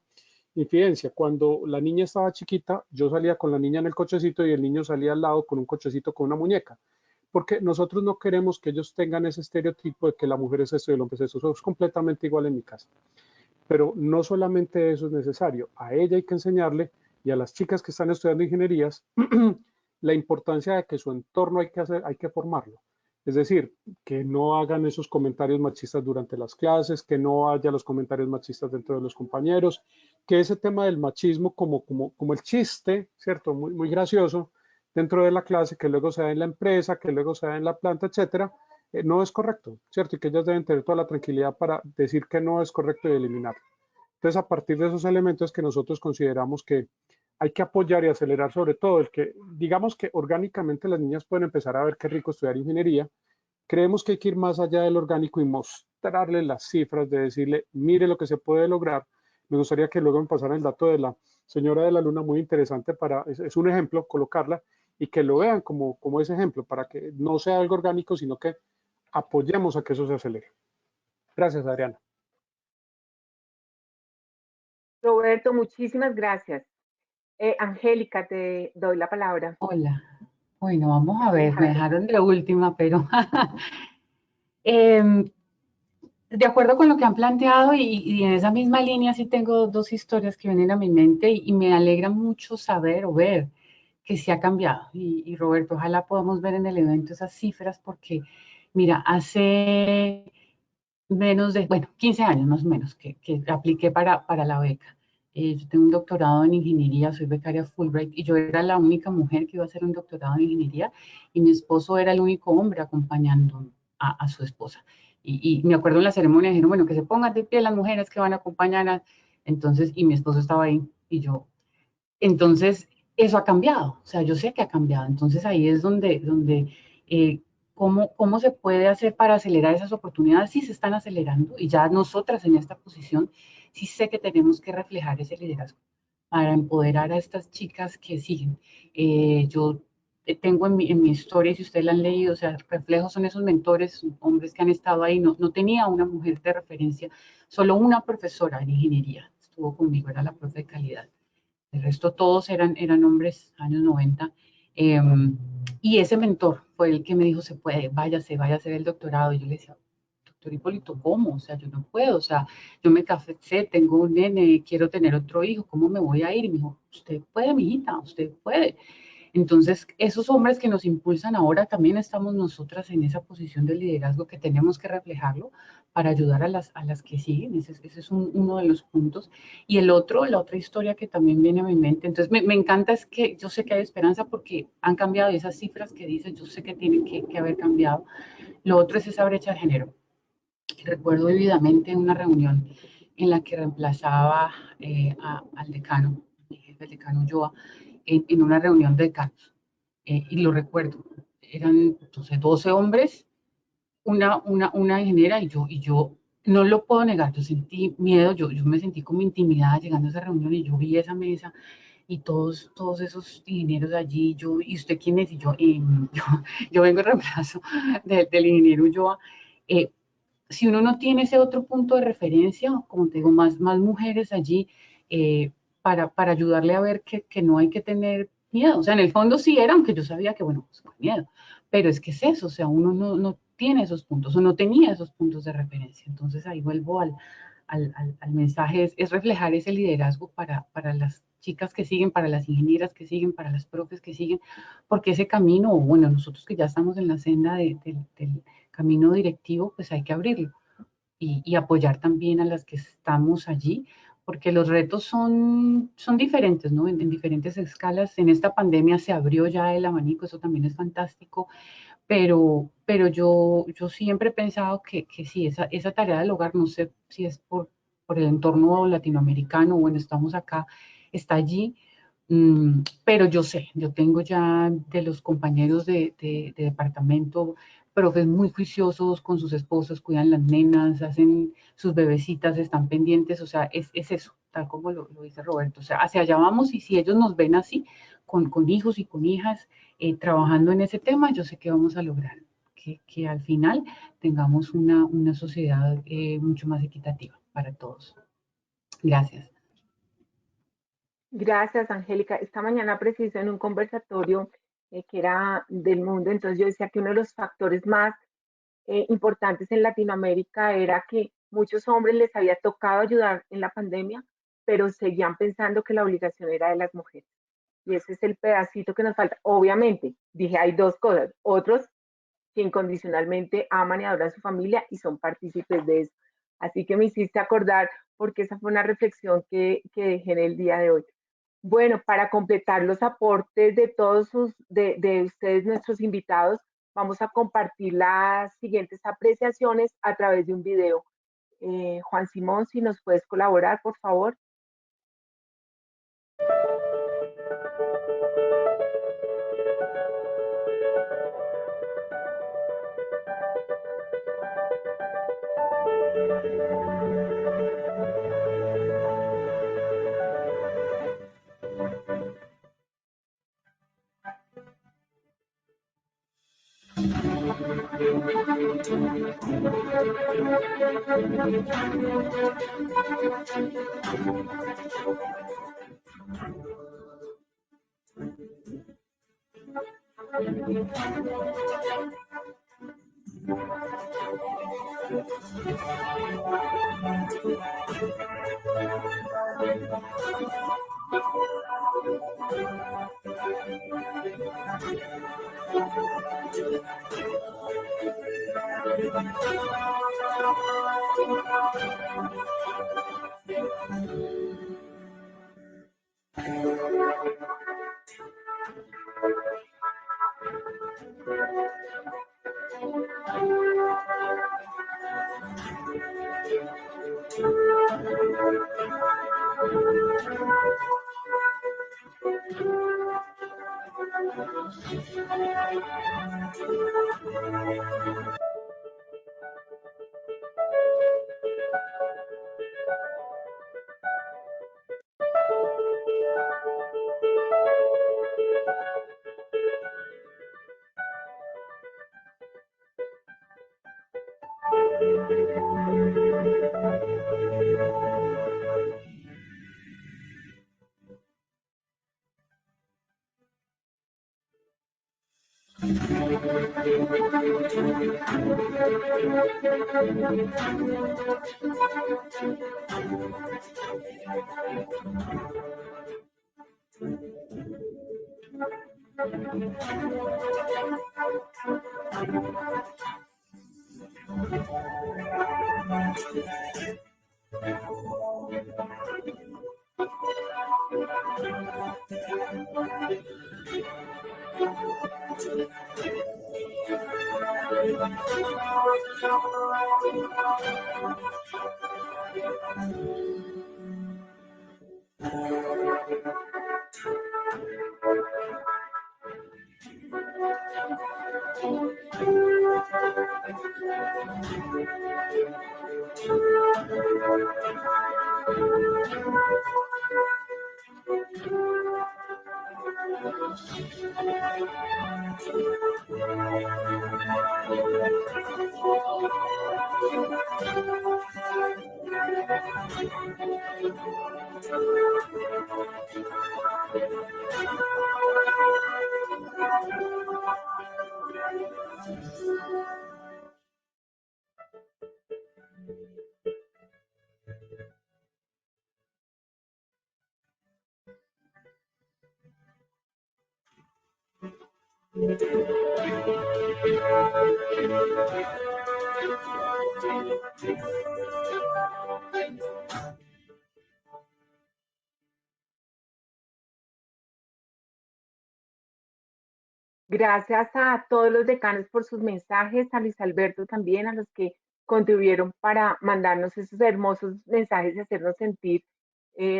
infidencia. Cuando la niña estaba chiquita, yo salía con la niña en el cochecito y el niño salía al lado con un cochecito con una muñeca, porque nosotros no queremos que ellos tengan ese estereotipo de que la mujer es esto y el hombre es eso. Eso es completamente igual en mi casa. Pero no solamente eso es necesario, a ella hay que enseñarle y a las chicas que están estudiando ingenierías la importancia de que su entorno hay que formarlo. Es decir, que no hagan esos comentarios machistas durante las clases, que no haya los comentarios machistas dentro de los compañeros, que ese tema del machismo como el chiste, ¿cierto? Muy, muy gracioso dentro de la clase, que luego se da en la empresa, que luego se da en la planta, etcétera, no es correcto, ¿cierto? Y que ellas deben tener toda la tranquilidad para decir que no es correcto y eliminarlo. Entonces, a partir de esos elementos que nosotros consideramos que hay que apoyar y acelerar sobre todo el que, digamos que orgánicamente las niñas pueden empezar a ver qué rico estudiar ingeniería, creemos que hay que ir más allá del orgánico y mostrarle las cifras, de decirle, mire lo que se puede lograr. Me gustaría que luego me pasaran el dato de la señora de la luna, muy interesante, es un ejemplo, colocarla, y que lo vean como ese ejemplo, para que no sea algo orgánico, sino que apoyemos a que eso se acelere. Gracias, Adriana. Roberto, muchísimas gracias. Angélica, te doy la palabra. Hola. Bueno, vamos a ver, me dejaron de última, pero de acuerdo con lo que han planteado y en esa misma línea sí tengo dos historias que vienen a mi mente y me alegra mucho saber o ver que sí ha cambiado. Y Roberto, ojalá podamos ver en el evento esas cifras porque, mira, hace menos de, bueno, 15 años más o menos que apliqué para la beca. Yo tengo un doctorado en ingeniería, soy becaria Fulbright y yo era la única mujer que iba a hacer un doctorado en ingeniería y mi esposo era el único hombre acompañando a su esposa. Y me acuerdo en la ceremonia dijeron, bueno, que se pongan de pie las mujeres que van a acompañar entonces, y mi esposo estaba ahí y yo. Entonces, eso ha cambiado, o sea, yo sé que ha cambiado. Entonces ahí es donde ¿cómo se puede hacer para acelerar esas oportunidades? Sí se están acelerando y ya nosotras en esta posición sí sé que tenemos que reflejar ese liderazgo para empoderar a estas chicas que siguen. Yo tengo en mi historia, si ustedes la han leído, o sea, reflejos son esos mentores, hombres que han estado ahí. No tenía una mujer de referencia, solo una profesora en ingeniería estuvo conmigo, era la profe de calidad. El resto todos eran hombres, años 90. Y ese mentor fue el que me dijo, se puede, váyase, vaya a hacer el doctorado. Y yo le decía, doctor Hipólito, ¿cómo? O sea, yo no puedo, o sea, yo me casé, tengo un nene, quiero tener otro hijo, ¿cómo me voy a ir? Y me dijo, usted puede, mijita, usted puede. Entonces, esos hombres que nos impulsan ahora, también estamos nosotras en esa posición de liderazgo que tenemos que reflejarlo para ayudar a las que siguen. Ese es uno de los puntos. Y la otra historia que también viene a mi mente, entonces me encanta es que yo sé que hay esperanza porque han cambiado esas cifras que dices, yo sé que tienen que haber cambiado. Lo otro es esa brecha de género. Recuerdo vividamente una reunión en la que reemplazaba al decano, el jefe del decano Ulloa, en una reunión de decanos. Y lo recuerdo, eran entonces 12 hombres, una ingeniera y yo no lo puedo negar, yo sentí miedo, yo me sentí como intimidada llegando a esa reunión y yo vi esa mesa y todos esos ingenieros allí, ¿y usted quién es? Y yo vengo en reemplazo del ingeniero Ulloa. Si uno no tiene ese otro punto de referencia, como te digo, más mujeres allí, para ayudarle a ver que no hay que tener miedo. O sea, en el fondo sí era, aunque yo sabía que, bueno, pues con miedo. Pero es que es eso, o sea, uno no tiene esos puntos o no tenía esos puntos de referencia. Entonces ahí vuelvo al mensaje, es reflejar ese liderazgo para las chicas que siguen, para las ingenieras que siguen, para las profes que siguen, porque ese camino, bueno, nosotros que ya estamos en la senda del camino directivo, pues hay que abrirlo y apoyar también a las que estamos allí, porque los retos son diferentes, ¿no? En diferentes escalas. En esta pandemia se abrió ya el abanico, eso también es fantástico, pero yo siempre he pensado que sí, esa tarea del hogar, no sé si es por el entorno latinoamericano, bueno, estamos acá, está allí, pero yo sé, yo tengo ya de los compañeros de departamento, profes muy juiciosos con sus esposas, cuidan las nenas, hacen sus bebecitas, están pendientes, o sea, es eso, tal como lo dice Roberto, o sea, hacia allá vamos y si ellos nos ven así, con hijos y con hijas, trabajando en ese tema, yo sé que vamos a lograr que al final tengamos una sociedad mucho más equitativa para todos. Gracias. Gracias, Angélica. Esta mañana preciso en un conversatorio que era del mundo, entonces yo decía que uno de los factores más importantes en Latinoamérica era que muchos hombres les había tocado ayudar en la pandemia, pero seguían pensando que la obligación era de las mujeres. Y ese es el pedacito que nos falta. Obviamente, dije, hay dos cosas. Otros que incondicionalmente aman y adoran a su familia y son partícipes de eso. Así que me hiciste acordar porque esa fue una reflexión que dejé en el día de hoy. Bueno, para completar los aportes de todos de ustedes, nuestros invitados, vamos a compartir las siguientes apreciaciones a través de un video. Juan Simón, si nos puedes colaborar, por favor. Gracias a todos los decanos por sus mensajes, a Luis Alberto también, a los que contribuyeron para mandarnos esos hermosos mensajes y hacernos sentir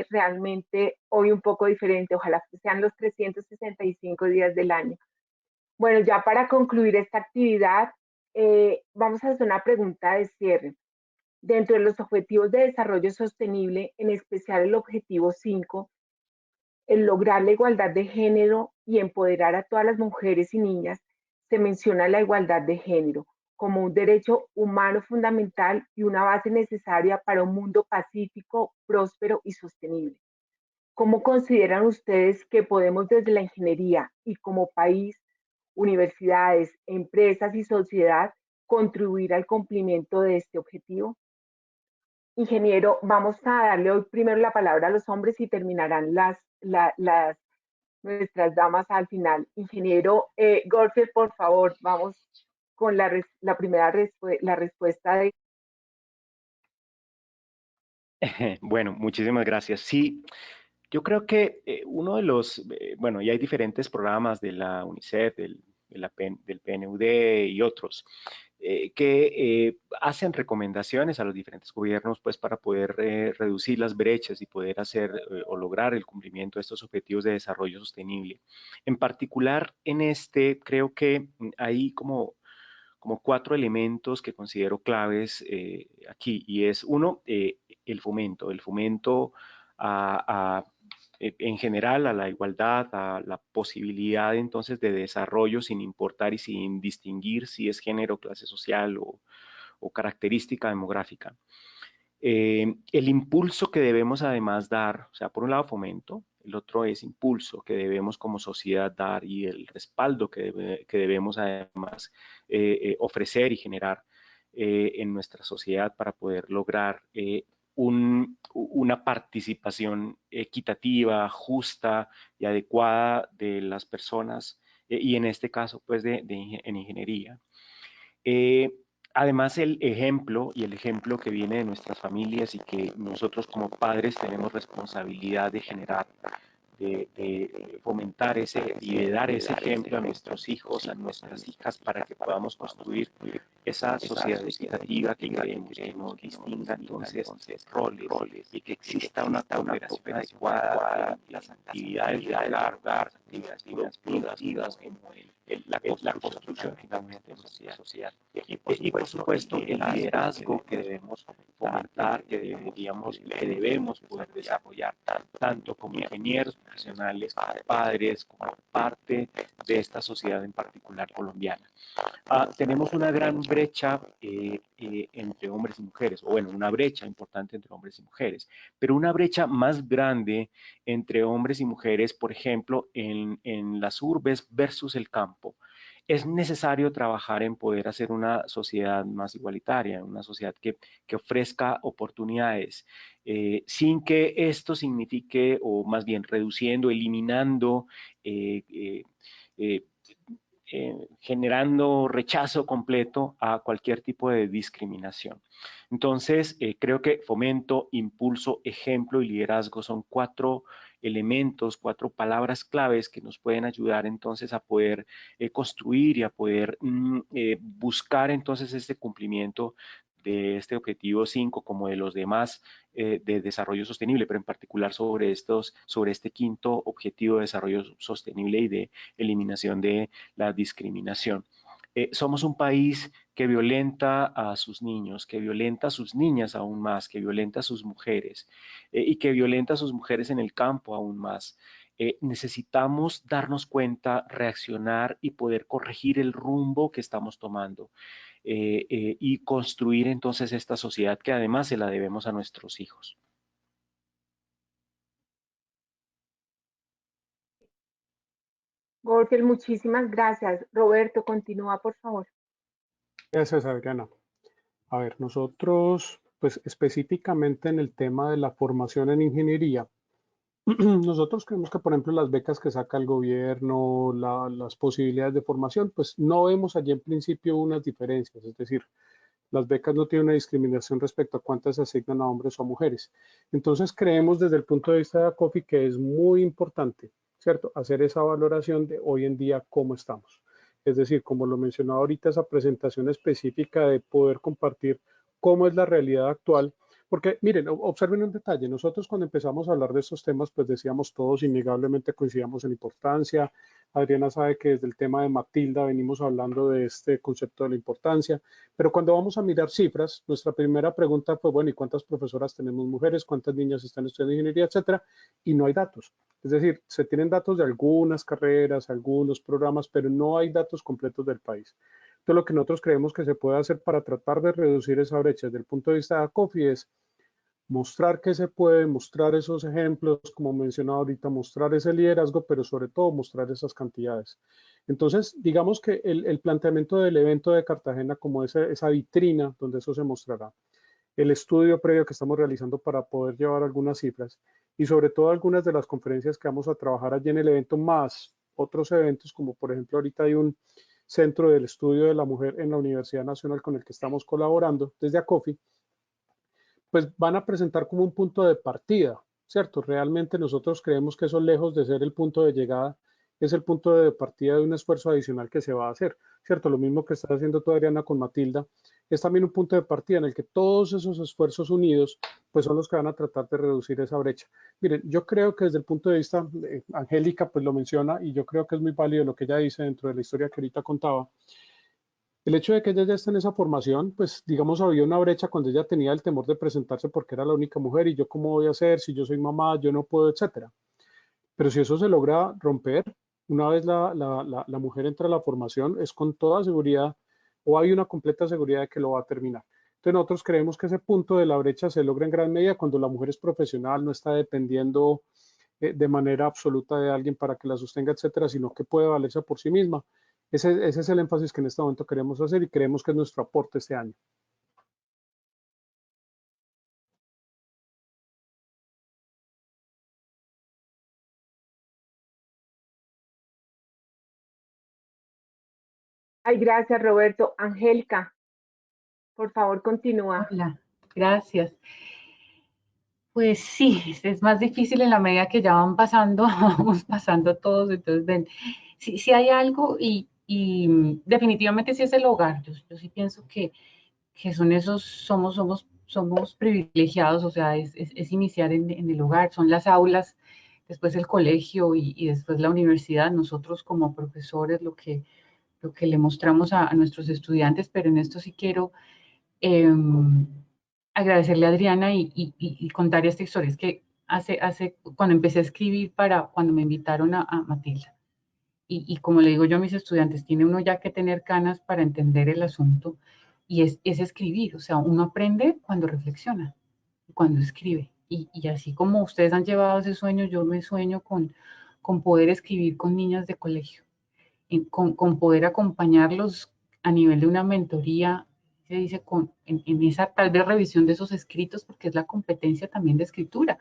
realmente hoy un poco diferente. Ojalá que sean los 365 días del año. Bueno, ya para concluir esta actividad, vamos a hacer una pregunta de cierre. Dentro de los objetivos de desarrollo sostenible, en especial el objetivo 5, el lograr la igualdad de género y empoderar a todas las mujeres y niñas, se menciona la igualdad de género como un derecho humano fundamental y una base necesaria para un mundo pacífico, próspero y sostenible. ¿Cómo consideran ustedes que podemos desde la ingeniería y como país, universidades, empresas y sociedad contribuir al cumplimiento de este objetivo? Ingeniero, vamos a darle hoy primero la palabra a los hombres y terminarán nuestras damas al final. Ingeniero Goldfield, por favor, vamos con la primera la respuesta de... Bueno, muchísimas gracias. Sí, yo creo que uno de los, bueno, y hay diferentes programas de la UNICEF, del PNUD y otros, que hacen recomendaciones a los diferentes gobiernos pues para poder reducir las brechas y poder hacer o lograr el cumplimiento de estos objetivos de desarrollo sostenible. En particular, en este, creo que hay como 4 elementos que considero claves aquí, y es uno, el fomento a en general a la igualdad, a la posibilidad entonces de desarrollo sin importar y sin distinguir si es género, clase social o característica demográfica. El impulso que debemos además dar, o sea, por un lado fomento, el otro es impulso que debemos como sociedad dar y el respaldo que debemos además ofrecer y generar en nuestra sociedad para poder lograr una participación equitativa, justa y adecuada de las personas y en este caso pues en ingeniería. Además, el ejemplo que viene de nuestras familias y que nosotros como padres tenemos responsabilidad de generar, de fomentar y de dar ese ejemplo a nuestros hijos, a nuestras hijas, para que podamos construir esa sociedad equitativa que queremos, que no distinga entonces roles y que exista una cooperación adecuada en las actividades de hogar, las actividades productivas, la construcción finalmente de nuestra sociedad. Y por supuesto el liderazgo que debemos fomentar, que debemos poder desarrollar tanto como ingenieros profesionales, padres, como parte de esta sociedad en particular colombiana. Tenemos una gran brecha entre hombres y mujeres, o bueno, una brecha importante entre hombres y mujeres, pero una brecha más grande entre hombres y mujeres, por ejemplo, en las urbes versus el campo. Es necesario trabajar en poder hacer una sociedad más igualitaria, una sociedad que ofrezca oportunidades, sin que esto signifique, o más bien reduciendo, eliminando, generando rechazo completo a cualquier tipo de discriminación. Entonces, creo que fomento, impulso, ejemplo y liderazgo son 4 elementos, 4 palabras claves que nos pueden ayudar entonces a poder construir y a poder buscar entonces este cumplimiento de este objetivo 5 como de los demás de desarrollo sostenible, pero en particular sobre este quinto objetivo de desarrollo sostenible y de eliminación de la discriminación. Somos un país que violenta a sus niños, que violenta a sus niñas aún más, que violenta a sus mujeres y que violenta a sus mujeres en el campo aún más. Necesitamos darnos cuenta, reaccionar y poder corregir el rumbo que estamos tomando. Y construir entonces esta sociedad que además se la debemos a nuestros hijos. Gorgel, muchísimas gracias. Roberto, continúa, por favor. Gracias, Adriana. A ver, nosotros, pues específicamente en el tema de la formación en ingeniería, nosotros creemos que, por ejemplo, las becas que saca el gobierno, las posibilidades de formación, pues no vemos allí en principio unas diferencias, es decir, las becas no tienen una discriminación respecto a cuántas se asignan a hombres o a mujeres. Entonces creemos desde el punto de vista de ACOFI que es muy importante, ¿cierto?, hacer esa valoración de hoy en día cómo estamos. Es decir, como lo mencionaba ahorita, esa presentación específica de poder compartir cómo es la realidad actual. Porque, miren, observen un detalle. Nosotros cuando empezamos a hablar de estos temas, pues decíamos todos innegablemente coincidíamos en importancia. Adriana sabe que desde el tema de Matilda venimos hablando de este concepto de la importancia. Pero cuando vamos a mirar cifras, nuestra primera pregunta fue, bueno, ¿y cuántas profesoras tenemos mujeres? ¿Cuántas niñas están estudiando ingeniería, etcétera? Y no hay datos. Es decir, se tienen datos de algunas carreras, algunos programas, pero no hay datos completos del país. Entonces, lo que nosotros creemos que se puede hacer para tratar de reducir esa brecha desde el punto de vista de ACOFI es mostrar que se puede, mostrar esos ejemplos, como mencionaba ahorita, mostrar ese liderazgo, pero sobre todo mostrar esas cantidades. Entonces, digamos que el planteamiento del evento de Cartagena como esa vitrina donde eso se mostrará, el estudio previo que estamos realizando para poder llevar algunas cifras y sobre todo algunas de las conferencias que vamos a trabajar allí en el evento, más otros eventos, como por ejemplo ahorita hay un centro del estudio de la mujer en la Universidad Nacional con el que estamos colaborando desde ACOFI, pues van a presentar como un punto de partida, ¿cierto? Realmente nosotros creemos que eso, lejos de ser el punto de llegada, es el punto de partida de un esfuerzo adicional que se va a hacer, ¿cierto? Lo mismo que está haciendo tú, Adriana, con Matilda, es también un punto de partida en el que todos esos esfuerzos unidos, pues son los que van a tratar de reducir esa brecha. Miren, yo creo que desde el punto de vista, Angélica pues lo menciona, y yo creo que es muy válido lo que ella dice dentro de la historia que ahorita contaba. El hecho de que ella ya esté en esa formación, pues digamos había una brecha cuando ella tenía el temor de presentarse porque era la única mujer y yo cómo voy a hacer si yo soy mamá, yo no puedo, etcétera. pero si eso se logra romper, una vez la mujer entra a la formación, es con toda seguridad, o hay una completa seguridad de que lo va a terminar. Entonces nosotros creemos que ese punto de la brecha se logra en gran medida cuando la mujer es profesional, no está dependiendo de manera absoluta de alguien para que la sostenga, etcétera, sino que puede valerse por sí misma. Ese es el énfasis que en este momento queremos hacer y creemos que es nuestro aporte este año. Ay, gracias, Roberto. Angélica, por favor, continúa. Hola, gracias. Pues sí, es más difícil en la medida que ya van pasando, vamos pasando todos, entonces ven, sí hay algo y definitivamente sí es el hogar. Yo sí pienso que son esos, somos privilegiados, o sea, es iniciar en el hogar, son las aulas, después el colegio y después la universidad, nosotros como profesores lo que le mostramos a nuestros estudiantes, pero en esto sí quiero agradecerle a Adriana y contar esta historia. Es que cuando empecé a escribir cuando me invitaron a Matilda, y como le digo yo a mis estudiantes, tiene uno ya que tener canas para entender el asunto, y es escribir, o sea, uno aprende cuando reflexiona, cuando escribe, y así como ustedes han llevado ese sueño, yo me sueño con poder escribir con niñas de colegio, con poder acompañarlos a nivel de una mentoría, se dice, en esa tal vez revisión de esos escritos, porque es la competencia también de escritura,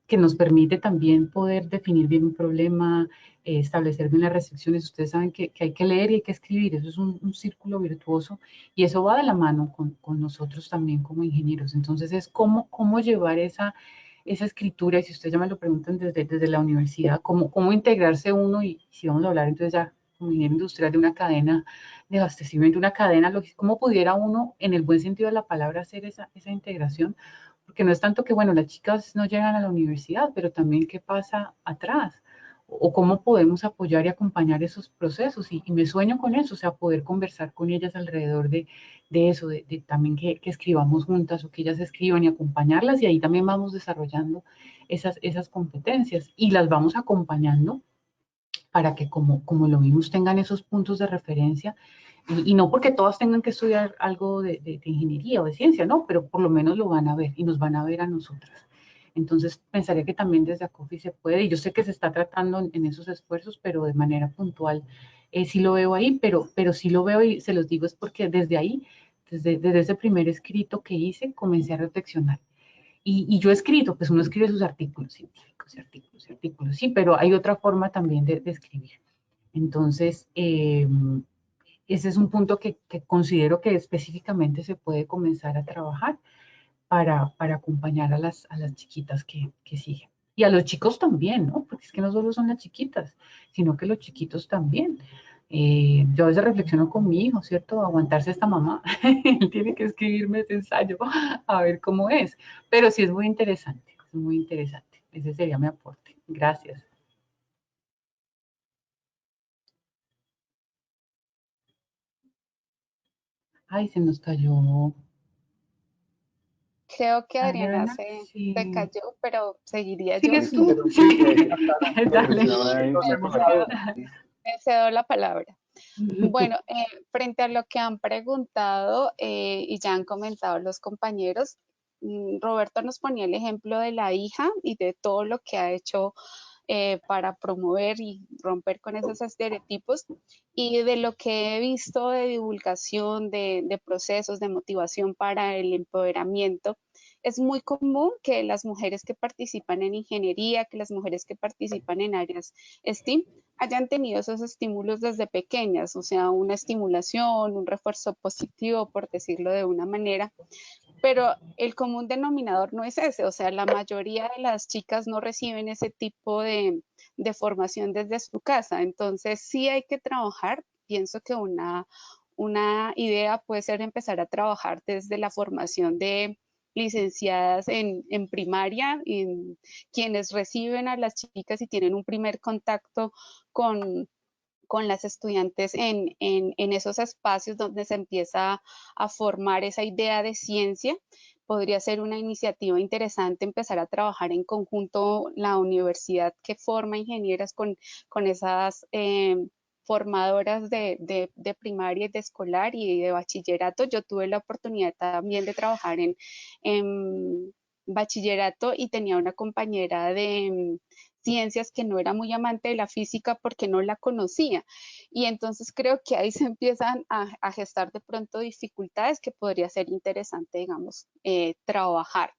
que nos permite también poder definir bien un problema, establecer bien las restricciones. Ustedes saben que hay que leer y hay que escribir, eso es un círculo virtuoso y eso va de la mano con nosotros también como ingenieros. Entonces es cómo llevar esa escritura, y si ustedes ya me lo preguntan desde la universidad, cómo integrarse uno, y si vamos a hablar entonces ya como ingeniero industrial de una cadena de abastecimiento, una cadena logística, cómo pudiera uno en el buen sentido de la palabra hacer esa integración, porque no es tanto que, bueno, las chicas no llegan a la universidad, pero también qué pasa atrás, o cómo podemos apoyar y acompañar esos procesos, y me sueño con eso, o sea, poder conversar con ellas alrededor de eso, de también que escribamos juntas o que ellas escriban y acompañarlas, y ahí también vamos desarrollando esas competencias y las vamos acompañando para que como lo vimos tengan esos puntos de referencia, y no porque todas tengan que estudiar algo de ingeniería o de ciencia, no, pero por lo menos lo van a ver y nos van a ver a nosotras. Entonces pensaría que también desde ACOFI se puede, y yo sé que se está tratando en esos esfuerzos, pero de manera puntual sí lo veo ahí, pero sí lo veo, y se los digo es porque desde ahí, desde ese primer escrito que hice, comencé a reflexionar. Y yo he escrito, pues uno escribe sus artículos científicos y artículos, sí, pero hay otra forma también de escribir. Entonces, ese es un punto que considero que específicamente se puede comenzar a trabajar para acompañar a las chiquitas que siguen. Y a los chicos también, ¿no? Porque es que no solo son las chiquitas, sino que los chiquitos también. Yo a veces reflexiono con mi hijo, ¿cierto? Aguantarse esta mamá. Él tiene que escribirme ese ensayo a ver cómo es. Pero sí es muy interesante, es muy interesante. Ese sería mi aporte. Gracias. Ay, se nos cayó. Creo que Adriana Adriana, se sí. cayó, pero seguiría yo. ¿Sigues tú? Sí. Dale. Me cedo la palabra. Bueno, frente a lo que han preguntado y ya han comentado los compañeros, Roberto nos ponía el ejemplo de la hija y de todo lo que ha hecho para promover y romper con esos estereotipos, y de lo que he visto de divulgación, de procesos, de motivación para el empoderamiento. Es muy común que las mujeres que participan en ingeniería, que las mujeres que participan en áreas STEAM, hayan tenido esos estímulos desde pequeñas, o sea, una estimulación, un refuerzo positivo, por decirlo de una manera, pero el común denominador no es ese, o sea, la mayoría de las chicas no reciben ese tipo de formación desde su casa, entonces sí hay que trabajar, pienso que una idea puede ser empezar a trabajar desde la formación de licenciadas en primaria, en quienes reciben a las chicas y tienen un primer contacto con las estudiantes en esos espacios donde se empieza a formar esa idea de ciencia, podría ser una iniciativa interesante empezar a trabajar en conjunto la universidad que forma ingenieras con esas formadoras de primaria y de escolar y de bachillerato. Yo tuve la oportunidad también de trabajar en bachillerato y tenía una compañera de ciencias que no era muy amante de la física porque no la conocía. Y entonces creo que ahí se empiezan a gestar de pronto dificultades que podría ser interesante, digamos, trabajar.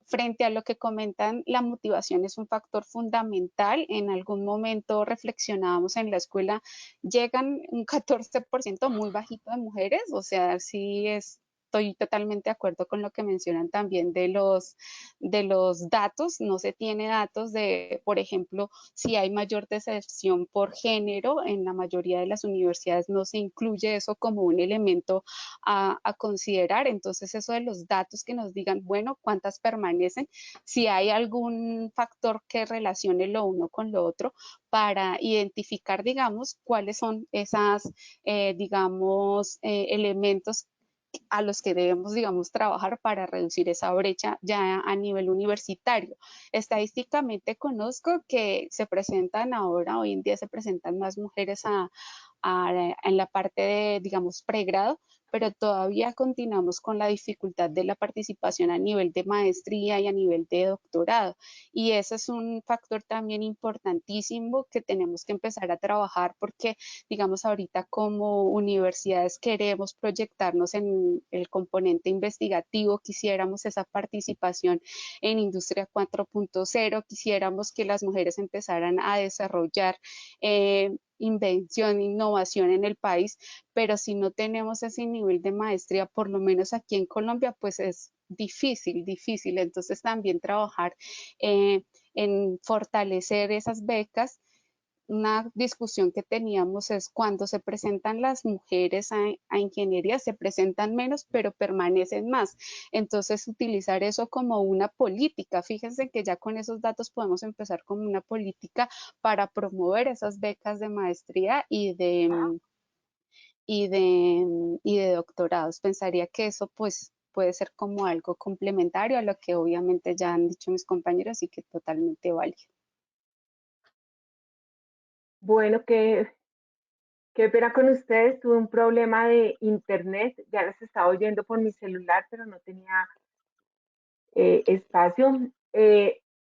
Frente a lo que comentan, la motivación es un factor fundamental. En algún momento reflexionábamos en la escuela, llegan un 14% muy bajito de mujeres, o sea, sí estoy totalmente de acuerdo con lo que mencionan también de los datos. No se tiene datos de, por ejemplo, si hay mayor deserción por género. En la mayoría de las universidades no se incluye eso como un elemento a considerar. Entonces, eso de los datos que nos digan, bueno, cuántas permanecen, si hay algún factor que relacione lo uno con lo otro para identificar, digamos, cuáles son esas, digamos, elementos a los que debemos, digamos, trabajar para reducir esa brecha ya a nivel universitario. Estadísticamente conozco que se presentan ahora, hoy en día se presentan más mujeres en la parte de, digamos, pregrado, pero todavía continuamos con la dificultad de la participación a nivel de maestría y a nivel de doctorado. Y ese es un factor también importantísimo que tenemos que empezar a trabajar porque, digamos, ahorita como universidades queremos proyectarnos en el componente investigativo, quisiéramos esa participación en Industria 4.0, quisiéramos que las mujeres empezaran a desarrollar invención, innovación en el país, pero si no tenemos ese nivel de maestría, por lo menos aquí en Colombia, pues es difícil. Entonces también trabajar en fortalecer esas becas. Una discusión que teníamos es cuando se presentan las mujeres a ingeniería, se presentan menos, pero permanecen más. Entonces, utilizar eso como una política. Fíjense que ya con esos datos podemos empezar como una política para promover esas becas de maestría y de doctorados. Pensaría que eso pues puede ser como algo complementario a lo que obviamente ya han dicho mis compañeros y que totalmente válido. Bueno, qué pena con ustedes. Tuve un problema de internet. Ya las estaba oyendo por mi celular, pero no tenía espacio.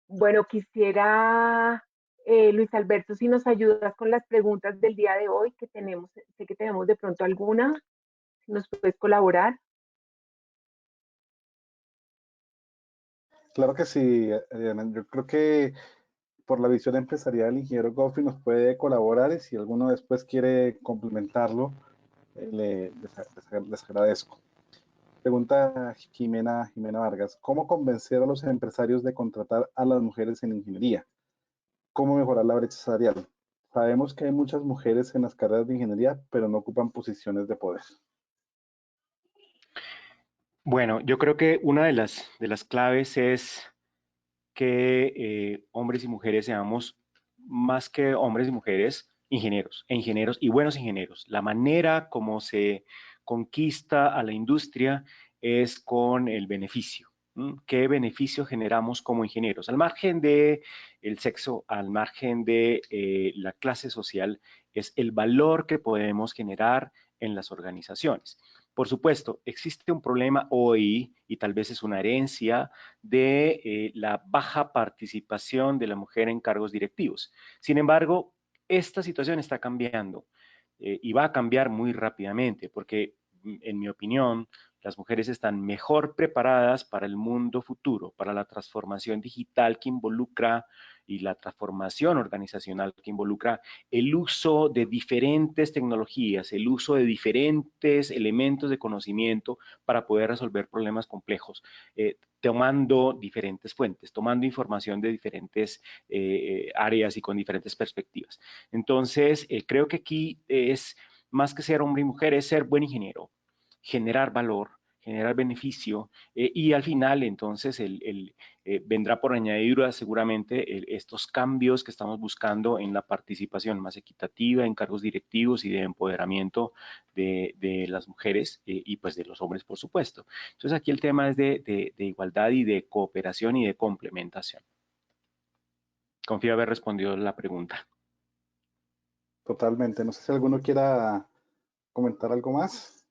Bueno, quisiera, Luis Alberto, si nos ayudas con las preguntas del día de hoy que tenemos. Sé que tenemos de pronto alguna. Si nos puedes colaborar. Claro que sí, Adriana. Yo creo que por la visión empresarial, el ingeniero Goffin nos puede colaborar y si alguno después quiere complementarlo, les agradezco. Pregunta Jimena Vargas, ¿cómo convencer a los empresarios de contratar a las mujeres en ingeniería? ¿Cómo mejorar la brecha salarial? Sabemos que hay muchas mujeres en las carreras de ingeniería, pero no ocupan posiciones de poder. Bueno, yo creo que una de las claves es que hombres y mujeres seamos más que hombres y mujeres ingenieros y buenos ingenieros. La manera como se conquista a la industria es con el beneficio. ¿Qué beneficio generamos como ingenieros? Al margen de el sexo, al margen de la clase social, es el valor que podemos generar en las organizaciones. Por supuesto, existe un problema hoy, y tal vez es una herencia, de la baja participación de la mujer en cargos directivos. Sin embargo, esta situación está cambiando y va a cambiar muy rápidamente porque, en mi opinión, las mujeres están mejor preparadas para el mundo futuro, para la transformación digital que involucra y la transformación organizacional que involucra el uso de diferentes tecnologías, el uso de diferentes elementos de conocimiento para poder resolver problemas complejos, tomando diferentes fuentes, tomando información de diferentes áreas y con diferentes perspectivas. Entonces, creo que aquí es más que ser hombre y mujer, es ser buen ingeniero, generar valor, generar beneficio y al final entonces vendrá por añadidura seguramente estos cambios que estamos buscando en la participación más equitativa en cargos directivos y de empoderamiento de las mujeres y pues de los hombres, por supuesto. Entonces aquí el tema es de igualdad y de cooperación y de complementación. Confío haber respondido la pregunta. Totalmente. No sé si alguno quiera comentar algo más.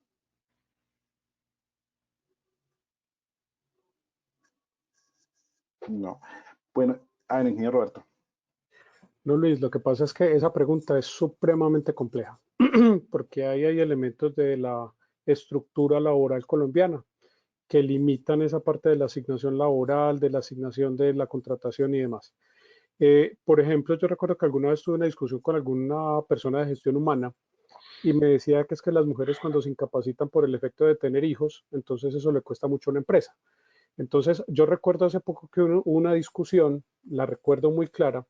No. Bueno, a ver, ingeniero Roberto. No, Luis, lo que pasa es que esa pregunta es supremamente compleja, porque ahí hay elementos de la estructura laboral colombiana que limitan esa parte de la asignación laboral, de la asignación de la contratación y demás. Por ejemplo, yo recuerdo que alguna vez tuve una discusión con alguna persona de gestión humana y me decía que es que las mujeres cuando se incapacitan por el efecto de tener hijos, entonces eso le cuesta mucho a una empresa. Entonces, yo recuerdo hace poco que hubo una discusión, la recuerdo muy clara,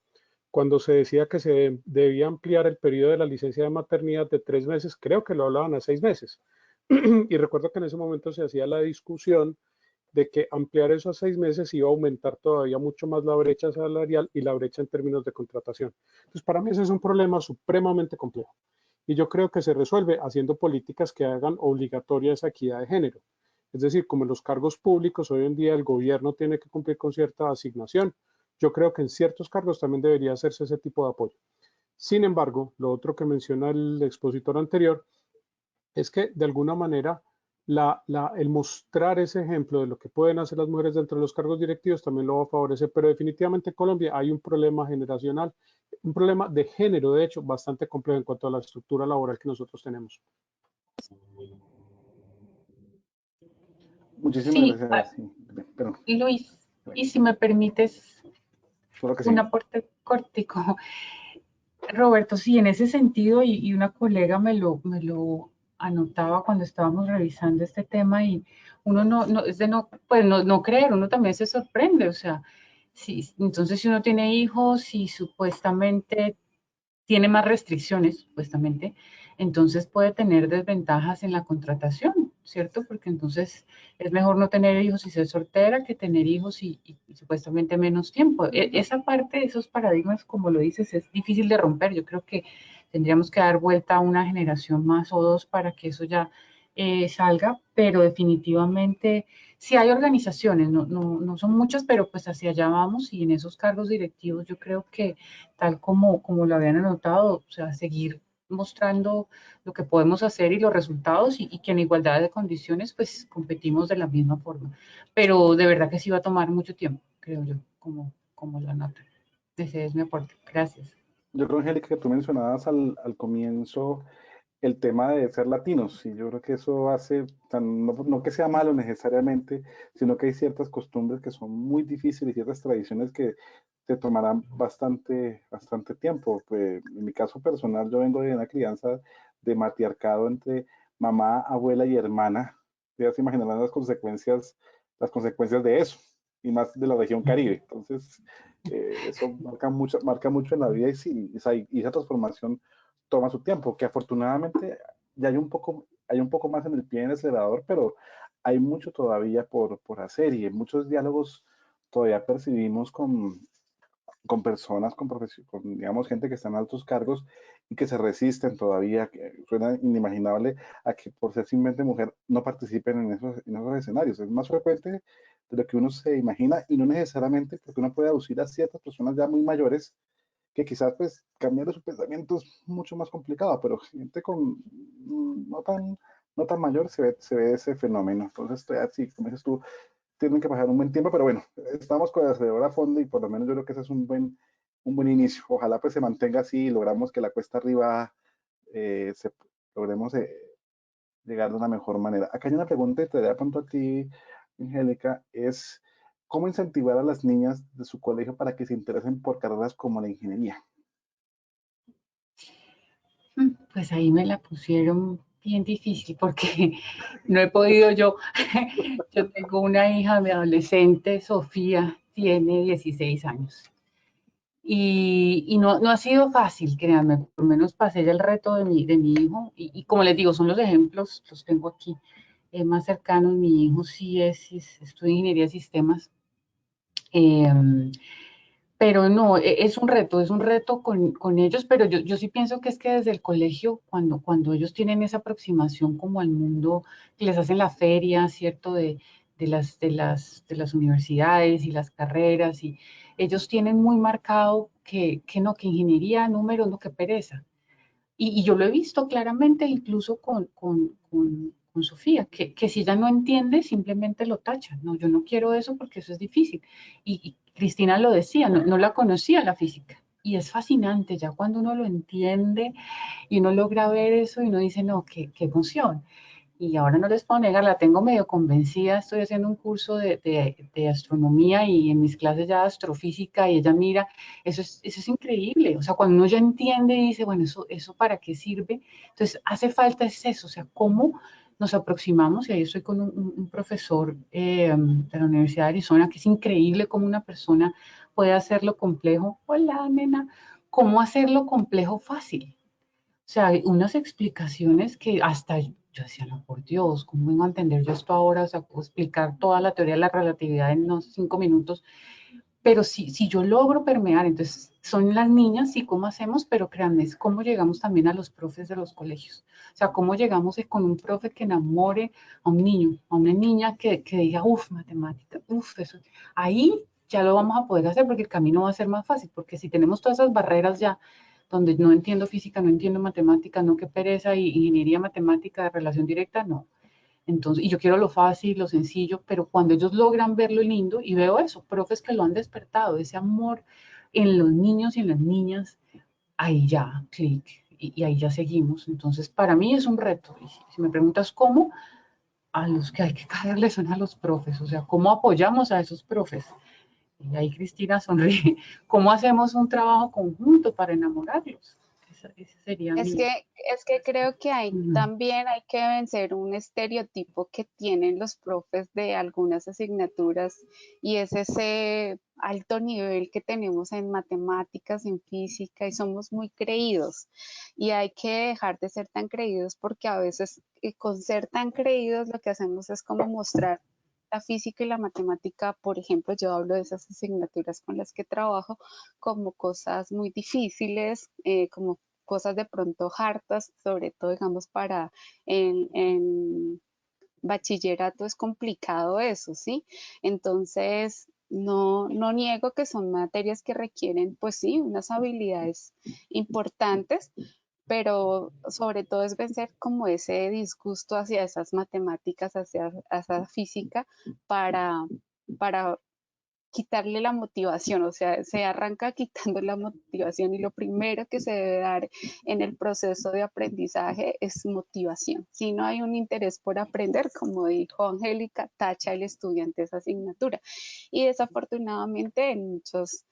cuando se decía que se debía ampliar el periodo de la licencia de maternidad de 3 meses, creo que lo hablaban a 6 meses. Y recuerdo que en ese momento se hacía la discusión de que ampliar eso a 6 meses iba a aumentar todavía mucho más la brecha salarial y la brecha en términos de contratación. Entonces, para mí ese es un problema supremamente complejo. Y yo creo que se resuelve haciendo políticas que hagan obligatoria esa equidad de género. Es decir, como en los cargos públicos, hoy en día el gobierno tiene que cumplir con cierta asignación. Yo creo que en ciertos cargos también debería hacerse ese tipo de apoyo. Sin embargo, lo otro que menciona el expositor anterior es que de alguna manera el mostrar ese ejemplo de lo que pueden hacer las mujeres dentro de los cargos directivos también lo va a favorecer, pero definitivamente en Colombia hay un problema generacional, un problema de género, de hecho, bastante complejo en cuanto a la estructura laboral que nosotros tenemos. Muchísimas Sí, gracias. Sí, Luis, y si me permites claro que sí. un aporte cortico. Roberto, sí, en ese sentido, y una colega me lo anotaba cuando estábamos revisando este tema, y uno es de pues no creer, uno también se sorprende, o sea, sí, entonces si uno tiene hijos y supuestamente tiene más restricciones, supuestamente, entonces puede tener desventajas en la contratación, ¿cierto? Porque entonces es mejor no tener hijos y ser soltera que tener hijos y supuestamente menos tiempo. Esa parte, esos paradigmas, como lo dices, es difícil de romper. Yo creo que tendríamos que dar vuelta a una generación más o dos para que eso ya salga, pero definitivamente sí hay organizaciones, no son muchas, pero pues hacia allá vamos, y en esos cargos directivos yo creo que tal como lo habían anotado, o sea, seguir mostrando lo que podemos hacer y los resultados, y que en igualdad de condiciones pues competimos de la misma forma. Pero de verdad que sí va a tomar mucho tiempo, creo yo, como lo anotan. Ese es mi aporte. Gracias. Yo creo, Angélica, que tú mencionabas al comienzo el tema de ser latinos, y yo creo que eso hace, no que sea malo necesariamente, sino que hay ciertas costumbres que son muy difíciles y ciertas tradiciones que te tomarán bastante tiempo. Pues, en mi caso personal, yo vengo de una crianza de matriarcado entre mamá, abuela y hermana. Ya se imaginarán las consecuencias de eso, y más de la región Caribe. Entonces, eso marca mucho en la vida, y sí, y esa transformación toma su tiempo, que afortunadamente ya hay un poco más en el pie del acelerador, pero hay mucho todavía por hacer, y en muchos diálogos todavía percibimos con personas, digamos, gente que está en altos cargos y que se resisten todavía, que suena inimaginable a que por ser simplemente mujer no participen en esos escenarios. Es más frecuente de lo que uno se imagina, y no necesariamente porque uno puede aducir a ciertas personas ya muy mayores que quizás pues cambiar su pensamiento es mucho más complicado, pero gente no tan mayor se ve ese fenómeno. Entonces, así, como dices tú, tienen que pasar un buen tiempo, pero bueno, estamos con el acelerador a fondo, y por lo menos yo creo que ese es un buen inicio. Ojalá pues se mantenga así y logramos que la cuesta arriba eh, se, logremos llegar de una mejor manera. Acá hay una pregunta y te da pronto a ti, Angélica, es ¿cómo incentivar a las niñas de su colegio para que se interesen por carreras como la ingeniería? Pues ahí me la pusieron bien difícil porque no he podido yo. Yo tengo una hija de adolescente, Sofía, tiene 16 años. Y no ha sido fácil, créanme, por lo menos pasé ya el reto de mi hijo, y como les digo, son los ejemplos, los tengo aquí. más cercanos. Mi hijo sí estudia ingeniería de sistemas. Pero no, es un reto con ellos, pero yo sí pienso que es que desde el colegio, cuando ellos tienen esa aproximación como al mundo, que les hacen la feria, ¿cierto? De las universidades y las carreras, y ellos tienen muy marcado que ingeniería, números, no, que pereza. Y yo lo he visto claramente incluso con Sofía, que si ella no entiende, simplemente lo tacha. No, yo no quiero eso porque eso es difícil. Y Cristina lo decía, no la conocía la física. Y es fascinante ya cuando uno lo entiende y uno logra ver eso y uno dice, no, qué emoción. Y ahora no les puedo negar, la tengo medio convencida, estoy haciendo un curso de astronomía y en mis clases ya de astrofísica y ella mira, eso es increíble, o sea, cuando uno ya entiende y dice, bueno, eso para qué sirve, entonces hace falta es eso, o sea, cómo nos aproximamos, y ahí estoy con un profesor de la Universidad de Arizona, que es increíble cómo una persona puede hacerlo complejo, hola nena, cómo hacerlo complejo fácil. O sea, hay unas explicaciones que hasta yo decía, no, por Dios, ¿cómo vengo a entender yo esto ahora? O sea, puedo explicar toda la teoría de la relatividad en unos 5 minutos, pero si yo logro permear, entonces son las niñas, sí, ¿cómo hacemos? Pero créanme, es cómo llegamos también a los profes de los colegios. O sea, cómo llegamos con un profe que enamore a un niño, a una niña que diga, uff, matemática, uff, eso. Ahí ya lo vamos a poder hacer porque el camino va a ser más fácil, porque si tenemos todas esas barreras ya, donde no entiendo física, no entiendo matemática, no, qué pereza, y ingeniería matemática de relación directa, no. Entonces, y yo quiero lo fácil, lo sencillo, pero cuando ellos logran ver lo lindo, y veo eso, profes que lo han despertado, ese amor en los niños y en las niñas, ahí ya, clic, y ahí ya seguimos. Entonces, para mí es un reto. Y si me preguntas cómo, a los que hay que caerles son a los profes, o sea, ¿cómo apoyamos a esos profes? Y ahí Cristina sonríe. ¿Cómo hacemos un trabajo conjunto para enamorarlos? Ese sería Es mi... que, es que creo que también hay que vencer un estereotipo que tienen los profes de algunas asignaturas, y es ese alto nivel que tenemos en matemáticas, en física, y somos muy creídos. Y hay que dejar de ser tan creídos, porque a veces con ser tan creídos lo que hacemos es como mostrar la física y la matemática. Por ejemplo, yo hablo de esas asignaturas con las que trabajo como cosas muy difíciles, como cosas de pronto hartas, sobre todo, digamos, para en bachillerato es complicado eso, ¿sí? Entonces, no niego que son materias que requieren, pues sí, unas habilidades importantes, pero sobre todo es vencer como ese disgusto hacia esas matemáticas, hacia esa física, para, para quitarle la motivación. O sea, se arranca quitando la motivación, y lo primero que se debe dar en el proceso de aprendizaje es motivación. Si no hay un interés por aprender, como dijo Angélica, tacha el estudiante esa asignatura. Y desafortunadamente en muchos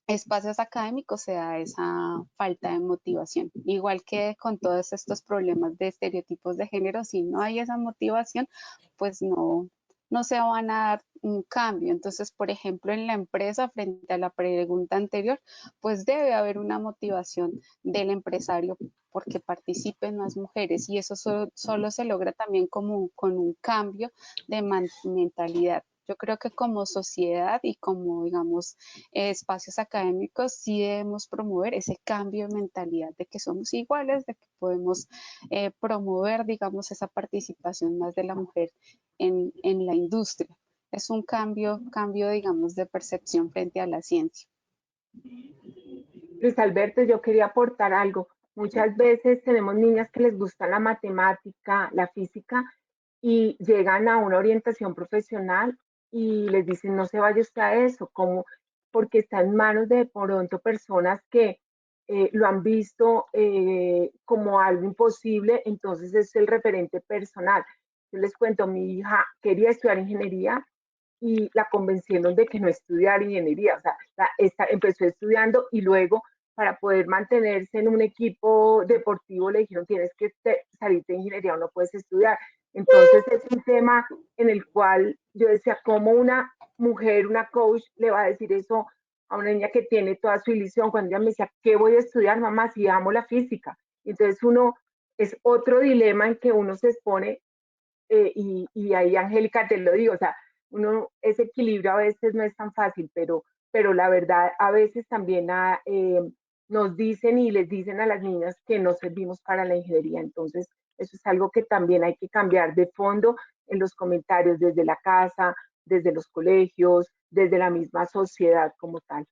espacios académicos se da esa falta de motivación. Igual que con todos estos problemas de estereotipos de género, si no hay esa motivación, pues no se van a dar un cambio. Entonces, por ejemplo, en la empresa, frente a la pregunta anterior, pues debe haber una motivación del empresario porque participen más mujeres, y eso solo se logra también como con un cambio de mentalidad. Yo creo que como sociedad y como, digamos, espacios académicos, sí debemos promover ese cambio de mentalidad de que somos iguales, de que podemos promover, digamos, esa participación más de la mujer en la industria. Es un cambio, digamos, de percepción frente a la ciencia. Luis Alberto, yo quería aportar algo. Muchas veces tenemos niñas que les gusta la matemática, la física, y llegan a una orientación profesional y les dicen, no se vaya usted a eso, como porque está en manos de pronto personas que lo han visto como algo imposible, entonces es el referente personal. Yo les cuento, mi hija quería estudiar ingeniería y la convencieron de que no estudiara ingeniería, o sea, empezó estudiando y luego para poder mantenerse en un equipo deportivo le dijeron tienes que salirte de ingeniería o no puedes estudiar. Entonces es un tema en el cual yo decía, ¿cómo una mujer, una coach le va a decir eso a una niña que tiene toda su ilusión? Cuando ella me decía, ¿qué voy a estudiar, mamá, si amo la física? Entonces es otro dilema en que uno se expone y ahí Angélica te lo digo, o sea, ese equilibrio a veces no es tan fácil, pero la verdad a veces también nos dicen y les dicen a las niñas que no servimos para la ingeniería, entonces eso es algo que también hay que cambiar de fondo en los comentarios desde la casa, desde los colegios, desde la misma sociedad como tal.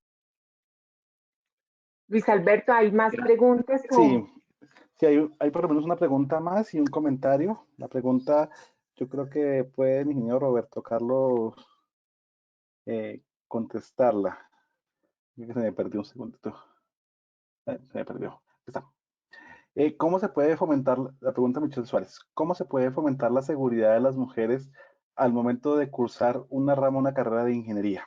Luis Alberto, ¿hay más preguntas? Sí, sí hay por lo menos una pregunta más y un comentario. La pregunta, yo creo que puede el ingeniero Roberto Carlos contestarla. Se me perdió un segundito. Se me perdió. Aquí está. ¿Cómo se puede fomentar, la pregunta de Michelle Suárez, cómo se puede fomentar la seguridad de las mujeres al momento de cursar una rama, una carrera de ingeniería?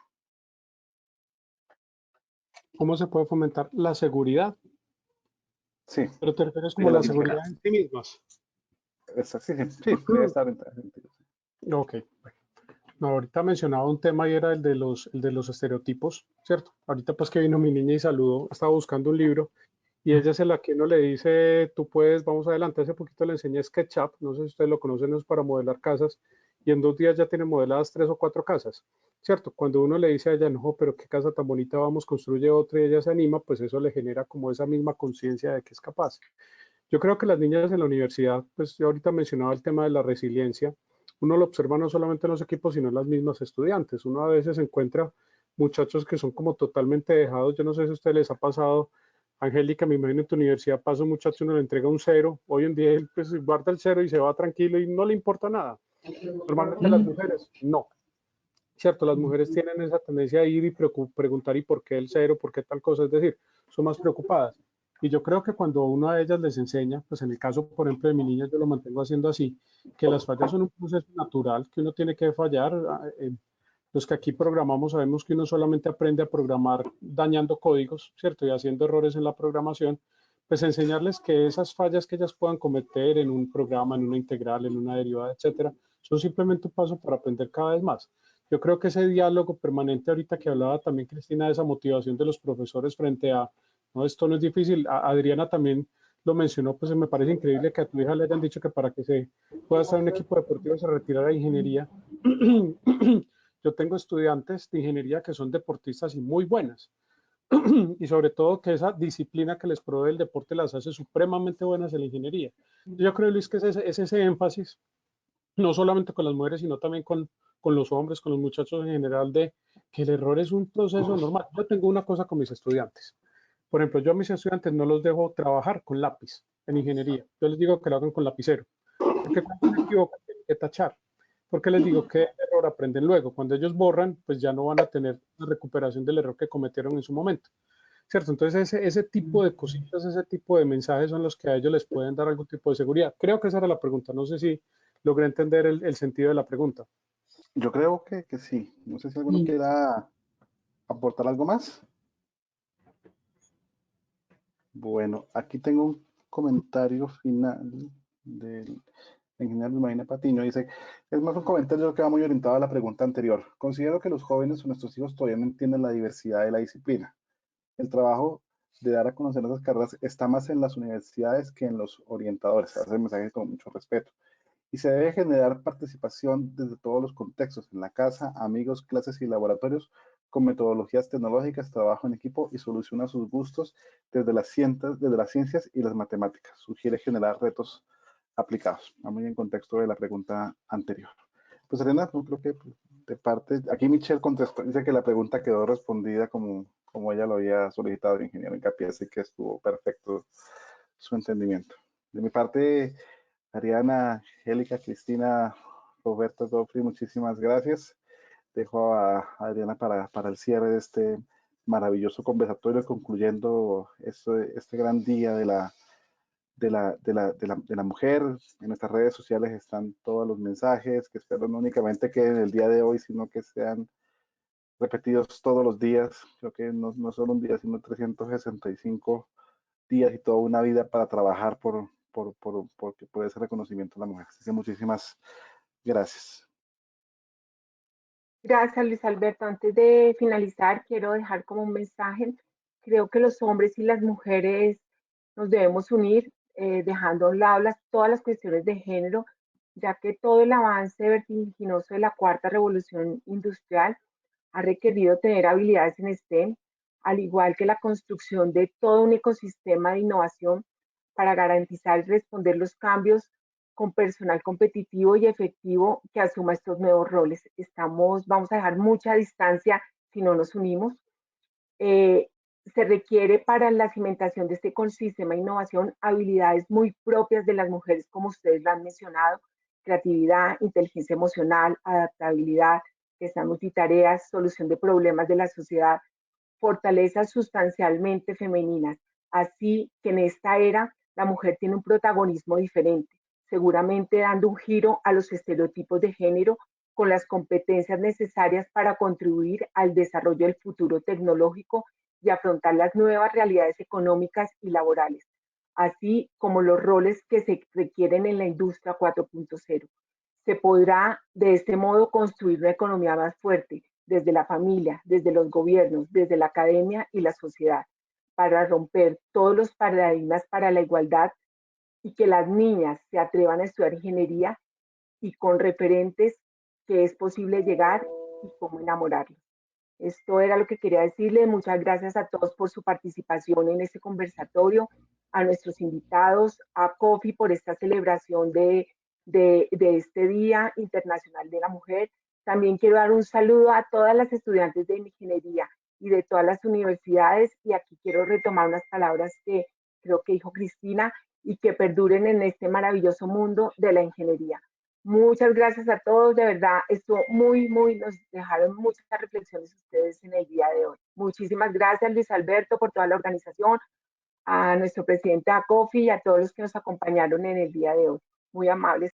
¿Cómo se puede fomentar la seguridad? Sí. Pero te refieres como la seguridad en sí mismas. Sí, debe estar en sentido. Ok. No, ahorita mencionaba un tema y era el de los estereotipos, ¿cierto? Ahorita pues que vino mi niña y saludó, estaba buscando un libro y ella es la que uno le dice, tú puedes, vamos adelante. Hace poquito le enseñé SketchUp, no sé si ustedes lo conocen, es para modelar casas y en 2 días ya tiene modeladas 3 o 4 casas, ¿cierto? Cuando uno le dice a ella, no, pero qué casa tan bonita, vamos, construye otra y ella se anima, pues eso le genera como esa misma conciencia de que es capaz. Yo creo que las niñas en la universidad, pues yo ahorita mencionaba el tema de la resiliencia, uno lo observa no solamente en los equipos, sino en las mismas estudiantes. Uno a veces encuentra muchachos que son como totalmente dejados. Yo no sé si a ustedes les ha pasado, Angélica, me imagino en tu universidad pasa un muchacho, uno le entrega un 0. Hoy en día él pues guarda el 0 y se va tranquilo y no le importa nada. Normalmente las mujeres, no. Cierto, las mujeres tienen esa tendencia a ir y preguntar y por qué el 0, por qué tal cosa, es decir, son más preocupadas. Y yo creo que cuando uno a ellas les enseña, pues en el caso, por ejemplo, de mi niña, yo lo mantengo haciendo así, que las fallas son un proceso natural, que uno tiene que fallar. Los que aquí programamos sabemos que uno solamente aprende a programar dañando códigos, ¿cierto? Y haciendo errores en la programación, pues enseñarles que esas fallas que ellas puedan cometer en un programa, en una integral, en una derivada, etcétera, son simplemente un paso para aprender cada vez más. Yo creo que ese diálogo permanente ahorita que hablaba también Cristina de esa motivación de los profesores frente a, no, esto no es difícil, Adriana también lo mencionó, pues me parece increíble que a tu hija le hayan dicho que para que se pueda estar en un equipo deportivo se retirara de ingeniería. Yo tengo estudiantes de ingeniería que son deportistas y muy buenas. Y sobre todo que esa disciplina que les provee el deporte las hace supremamente buenas en la ingeniería. Yo creo, Luis, que es ese énfasis, no solamente con las mujeres, sino también con los hombres, con los muchachos en general, de que el error es un proceso normal. Yo tengo una cosa con mis estudiantes. Por ejemplo, yo a mis estudiantes no los dejo trabajar con lápiz en ingeniería. Yo les digo que lo hagan con lapicero. Porque cuando se equivocan, tienen que tachar. Porque les digo que el error aprenden luego. Cuando ellos borran, pues ya no van a tener la recuperación del error que cometieron en su momento. ¿Cierto? Entonces, ese tipo de cositas, ese tipo de mensajes son los que a ellos les pueden dar algún tipo de seguridad. Creo que esa era la pregunta. No sé si logré entender el sentido de la pregunta. Yo creo que sí. No sé si alguno quiera aportar algo más. Bueno, aquí tengo un comentario final del ingeniero Marina Patiño. Dice, es más un comentario que va muy orientado a la pregunta anterior. Considero que los jóvenes o nuestros hijos todavía no entienden la diversidad de la disciplina. El trabajo de dar a conocer esas carreras está más en las universidades que en los orientadores. Hace mensaje con mucho respeto. Y se debe generar participación desde todos los contextos, en la casa, amigos, clases y laboratorios, con metodologías tecnológicas, trabajo en equipo y soluciona sus gustos desde las ciencias y las matemáticas. Sugiere generar retos aplicados. Va muy en contexto de la pregunta anterior. Pues Elena, no creo que de parte, aquí Michelle contestó, dice que la pregunta quedó respondida como ella lo había solicitado el ingeniero Hincapié, así que estuvo perfecto su entendimiento. De mi parte, Ariana, Angélica, Cristina, Roberto, Godfrey, muchísimas gracias. Dejo a Adriana para el cierre de este maravilloso conversatorio, concluyendo este gran día de la mujer. En nuestras redes sociales están todos los mensajes que espero no únicamente queden el día de hoy, sino que sean repetidos todos los días. Creo que no solo un día, sino 365 días y toda una vida para trabajar por ese reconocimiento a la mujer. Así que muchísimas gracias. Gracias, Luis Alberto. Antes de finalizar, quiero dejar como un mensaje. Creo que los hombres y las mujeres nos debemos unir, dejando a un lado todas las cuestiones de género ya que todo el avance vertiginoso de la cuarta revolución industrial ha requerido tener habilidades en STEM, al igual que la construcción de todo un ecosistema de innovación para garantizar y responder los cambios con personal competitivo y efectivo que asuma estos nuevos roles. Vamos a dejar mucha distancia si no nos unimos. Se requiere para la cimentación de este ecosistema de innovación habilidades muy propias de las mujeres, como ustedes lo han mencionado: creatividad, inteligencia emocional, adaptabilidad, que sean multitareas, solución de problemas de la sociedad, fortalezas sustancialmente femeninas. Así que en esta era la mujer tiene un protagonismo diferente, seguramente dando un giro a los estereotipos de género con las competencias necesarias para contribuir al desarrollo del futuro tecnológico y afrontar las nuevas realidades económicas y laborales, así como los roles que se requieren en la industria 4.0. Se podrá de este modo construir una economía más fuerte desde la familia, desde los gobiernos, desde la academia y la sociedad, para romper todos los paradigmas para la igualdad y que las niñas se atrevan a estudiar ingeniería y con referentes que es posible llegar y cómo enamorarlos. Esto era lo que quería decirle. Muchas gracias a todos por su participación en este conversatorio, a nuestros invitados, a COFI por esta celebración de este Día Internacional de la Mujer. También quiero dar un saludo a todas las estudiantes de ingeniería y de todas las universidades, y aquí quiero retomar unas palabras que creo que dijo Cristina, y que perduren en este maravilloso mundo de la ingeniería. Muchas gracias a todos, de verdad, estuvo nos dejaron muchas reflexiones ustedes en el día de hoy. Muchísimas gracias, Luis Alberto, por toda la organización, a nuestro presidente ACOFI y a todos los que nos acompañaron en el día de hoy. Muy amables.